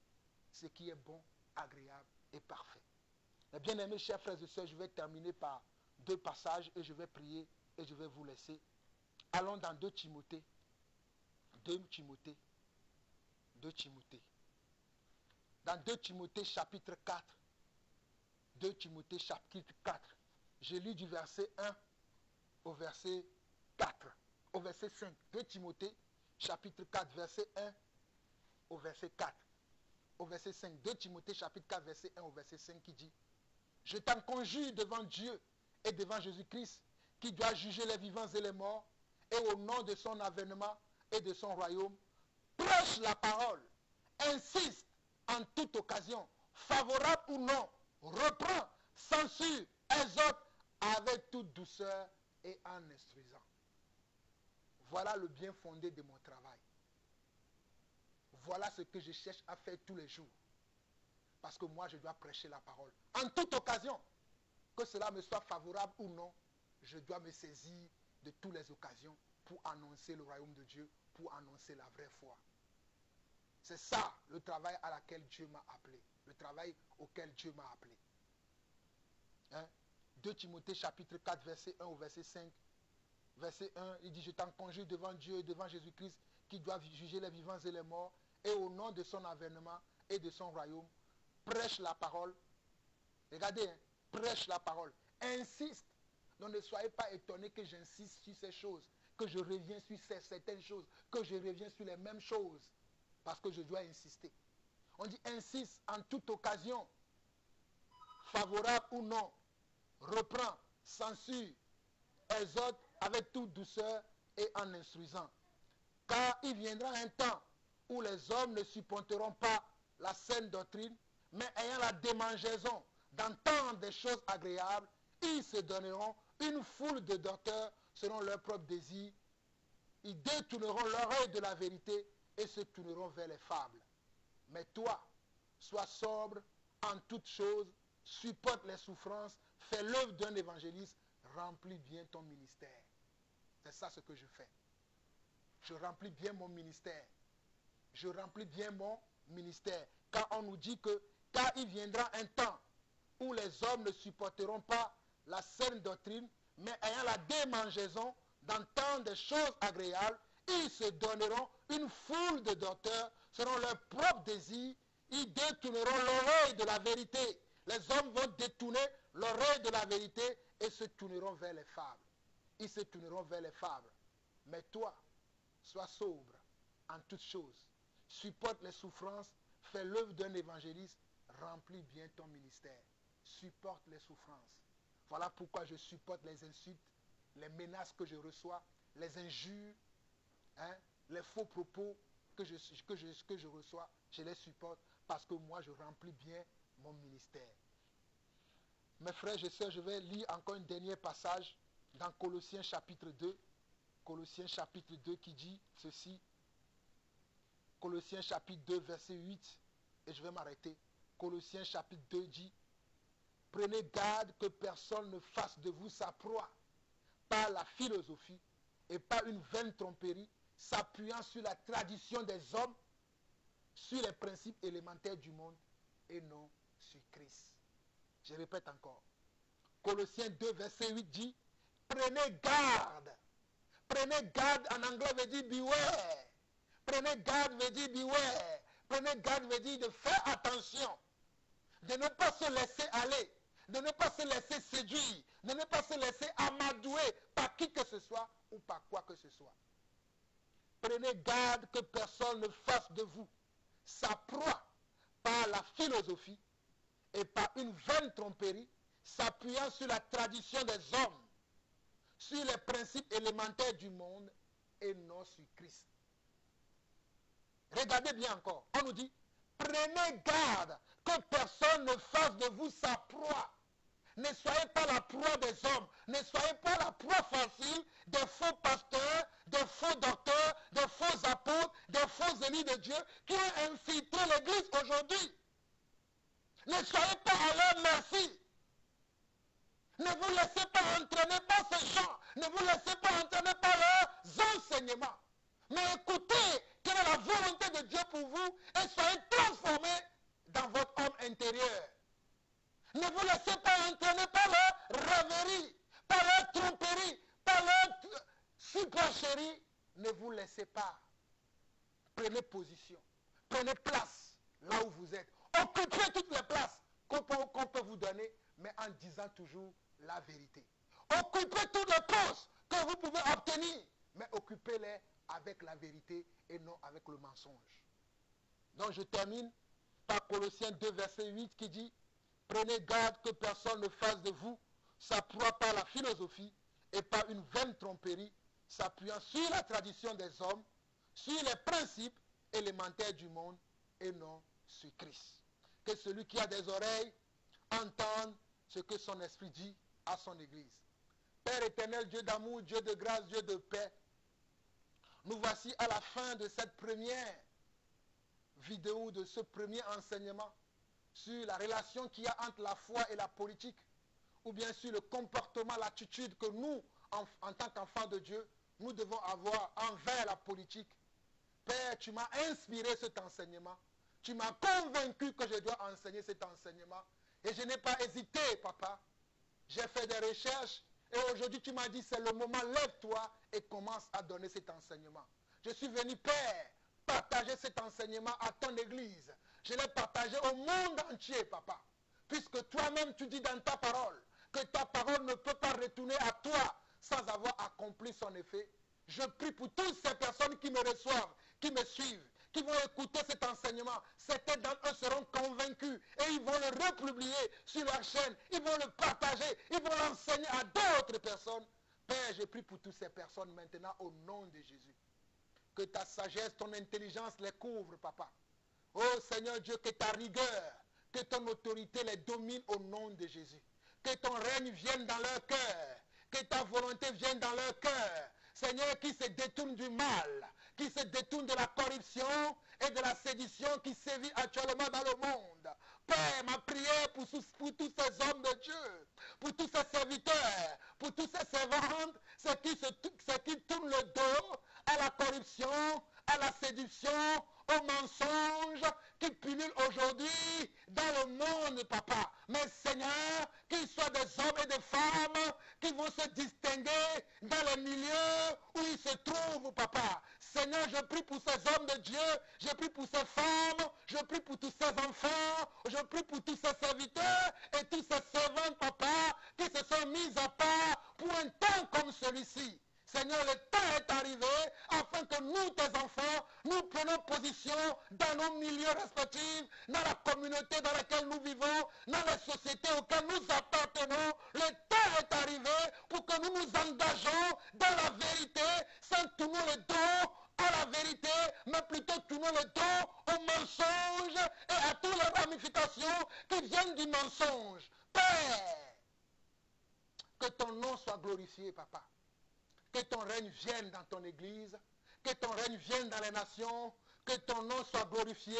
ce qui est bon, agréable et parfait. Mes bien-aimés, chers frères et sœurs, je vais terminer par 2 passages et je vais prier et je vais vous laisser. Allons dans 2 Timothée. 2 Timothée. 2 Timothée. Dans 2 Timothée chapitre 4. 2 Timothée chapitre 4. Je lis du verset 1 au verset 4. Au verset 5. 2 Timothée chapitre 4, verset 1 au verset 4. Au verset 5. 2 Timothée chapitre 4, verset 1 au verset 5 qui dit: je t'en conjure devant Dieu et devant Jésus-Christ, qui doit juger les vivants et les morts, et au nom de son avènement et de son royaume, prêche la parole, insiste en toute occasion, favorable ou non, reprend, censure, exhorte avec toute douceur et en instruisant. Voilà le bien fondé de mon travail. Voilà ce que je cherche à faire tous les jours. Parce que moi, je dois prêcher la parole. En toute occasion, que cela me soit favorable ou non, je dois me saisir de toutes les occasions pour annoncer le royaume de Dieu, pour annoncer la vraie foi. C'est ça le travail à laquelle Dieu m'a appelé. Le travail auquel Dieu m'a appelé. 2 Timothée chapitre 4, verset 1 au verset 5. Verset 1, il dit: je t'en conjure devant Dieu et devant Jésus-Christ, qui doit juger les vivants et les morts, et au nom de son avènement et de son royaume, prêche la parole. Regardez, prêche la parole. Insiste. Donc ne soyez pas étonnés que j'insiste sur ces choses, que je reviens sur certaines choses, que je reviens sur les mêmes choses. Parce que je dois insister. On dit insiste en toute occasion, favorable ou non, reprend, censure, exhorte avec toute douceur et en instruisant. Car il viendra un temps où les hommes ne supporteront pas la saine doctrine, mais ayant la démangeaison d'entendre des choses agréables, ils se donneront une foule de docteurs selon leur propre désir. Ils détourneront l'oreille de la vérité et se tourneront vers les fables. Mais toi, sois sobre en toutes choses, supporte les souffrances, fais l'œuvre d'un évangéliste, remplis bien ton ministère. C'est ça ce que je fais. Je remplis bien mon ministère. Je remplis bien mon ministère. Quand on nous dit que, car il viendra un temps où les hommes ne supporteront pas la saine doctrine, mais ayant la démangeaison d'entendre des choses agréables, ils se donneront une foule de docteurs selon leur propre désir, ils détourneront l'oreille de la vérité. Les hommes vont détourner l'oreille de la vérité et se tourneront vers les fables. Ils se tourneront vers les fables. Mais toi, sois sobre en toutes choses. Supporte les souffrances, fais l'œuvre d'un évangéliste, remplis bien ton ministère. Supporte les souffrances. Voilà pourquoi je supporte les insultes, les menaces que je reçois, les injures, les faux propos que je reçois, je les supporte parce que moi je remplis bien mon ministère. Mes frères et sœurs, je vais lire encore un dernier passage dans Colossiens chapitre 2. Colossiens chapitre 2 qui dit ceci. Colossiens chapitre 2 verset 8. Et je vais m'arrêter. Colossiens chapitre 2 dit: prenez garde que personne ne fasse de vous sa proie par la philosophie et par une vaine tromperie, s'appuyant sur la tradition des hommes, sur les principes élémentaires du monde et non sur Christ. Je répète encore. Colossiens 2 verset 8 dit: prenez garde. Prenez garde en anglais veut dire beware. Prenez garde veut dire beware. Prenez garde veut dire de faire attention, de ne pas se laisser aller, de ne pas se laisser séduire, de ne pas se laisser amadouer par qui que ce soit ou par quoi que ce soit. Prenez garde que personne ne fasse de vous sa proie par la philosophie et par une vaine tromperie, s'appuyant sur la tradition des hommes, sur les principes élémentaires du monde et non sur Christ. Regardez bien encore, on nous dit, prenez garde que personne ne fasse de vous sa proie. Ne soyez pas la proie des hommes, ne soyez pas la proie facile des faux pasteurs, des faux docteurs, des faux apôtres, des faux ennemis de Dieu qui ont infiltré l'église aujourd'hui. Ne soyez pas à leur merci. Ne vous laissez pas entraîner par ces gens. Ne vous laissez pas entraîner par leurs enseignements. Mais écoutez quelle est la volonté de Dieu pour vous et soyez transformés dans votre homme intérieur. Ne vous laissez pas entraîner par leur rêverie, par leur tromperie, par leur supercherie. Ne vous laissez pas. Prenez position. Prenez place là où vous êtes. Occupez toutes les places qu'on peut vous donner, mais en disant toujours la vérité. Occupez toutes les postes que vous pouvez obtenir, mais occupez-les avec la vérité et non avec le mensonge. Donc je termine par Colossiens 2, verset 8 qui dit « Prenez garde que personne ne fasse de vous sa proie par la philosophie et par une vaine tromperie, s'appuyant sur la tradition des hommes, sur les principes élémentaires du monde et non sur Christ. » Que celui qui a des oreilles entende ce que son esprit dit à son Église. Père éternel, Dieu d'amour, Dieu de grâce, Dieu de paix, nous voici à la fin de cette première vidéo, de ce premier enseignement sur la relation qu'il y a entre la foi et la politique, ou bien sur le comportement, l'attitude que nous, en tant qu'enfants de Dieu, nous devons avoir envers la politique. Père, tu m'as inspiré cet enseignement. Tu m'as convaincu que je dois enseigner cet enseignement. Et je n'ai pas hésité, papa. J'ai fait des recherches et aujourd'hui tu m'as dit c'est le moment, lève-toi et commence à donner cet enseignement. Je suis venu, Père, partager cet enseignement à ton église. Je l'ai partagé au monde entier, papa. Puisque toi-même tu dis dans ta parole que ta parole ne peut pas retourner à toi sans avoir accompli son effet. Je prie pour toutes ces personnes qui me reçoivent, qui me suivent, qui vont écouter cet enseignement. Certains d'entre eux seront convaincus et ils vont le republier sur leur chaîne. Ils vont le partager, ils vont l'enseigner à d'autres personnes. Père, je prie pour toutes ces personnes maintenant au nom de Jésus. Que ta sagesse, ton intelligence les couvre, papa. Oh Seigneur Dieu, que ta rigueur, que ton autorité les domine au nom de Jésus. Que ton règne vienne dans leur cœur. Que ta volonté vienne dans leur cœur. Seigneur, qui se détourne du mal, qui se détourne de la corruption et de la sédition qui sévit actuellement dans le monde. Père, ma prière pour tous ces hommes de Dieu, pour tous ces serviteurs, pour tous ces servantes, ceux qui tournent le dos à la corruption, à la séduction, au mensonge qui pullulent aujourd'hui dans le monde, papa. Mais Seigneur, qu'ils soient des hommes et des femmes qui vont se distinguer dans les milieux où ils se trouvent, papa. Seigneur, je prie pour ces hommes de Dieu, je prie pour ces femmes, je prie pour tous ces enfants, je prie pour tous ces serviteurs et tous ces servantes, papa, qui se sont mis à part pour un temps comme celui-ci. Seigneur, le temps est arrivé afin que nous, tes enfants, nous prenions position dans nos milieux respectifs, dans la communauté dans laquelle nous vivons, dans les sociétés auxquelles nous appartenons. Le temps est arrivé pour que nous nous engageons dans la vérité sans tourner le dos à la vérité, mais plutôt tourner le dos au mensonge et à toutes les ramifications qui viennent du mensonge. Père, que ton nom soit glorifié, papa. Que ton règne vienne dans ton église, que ton règne vienne dans les nations, que ton nom soit glorifié,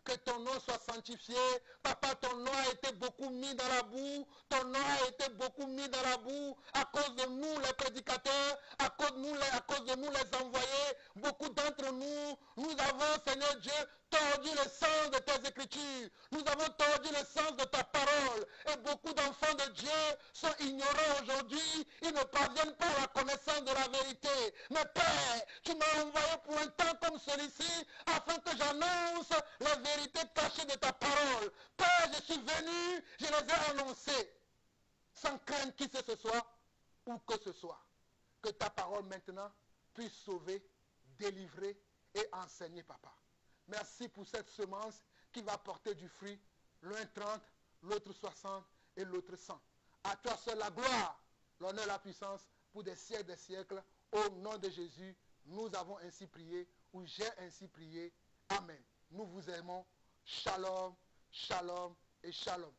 Que ton nom soit sanctifié. Papa, ton nom a été beaucoup mis dans la boue. Ton nom a été beaucoup mis dans la boue à cause de nous, les prédicateurs, à cause de nous, les envoyés. Beaucoup d'entre nous, nous avons, Seigneur Dieu, tordu le sens de tes écritures. Nous avons tordu le sens de ta parole. Et beaucoup d'enfants de Dieu sont ignorants aujourd'hui. Ils ne parviennent pas à la connaissance de la vérité. Mais Père, tu m'as envoyé pour un temps comme celui-ci afin que j'annonce la vérité cachée de ta parole. Père, je suis venu, je les ai annoncés. Sans craindre qui ce soit ou que ce soit. Que ta parole maintenant puisse sauver, délivrer et enseigner, Papa. Merci pour cette semence qui va porter du fruit, l'un 30, l'autre 60 et l'autre 100. À toi seul la gloire, l'honneur, la puissance pour des siècles. Au nom de Jésus, nous avons ainsi prié, ou j'ai ainsi prié. Amen. Nous vous aimons. Shalom, shalom et shalom.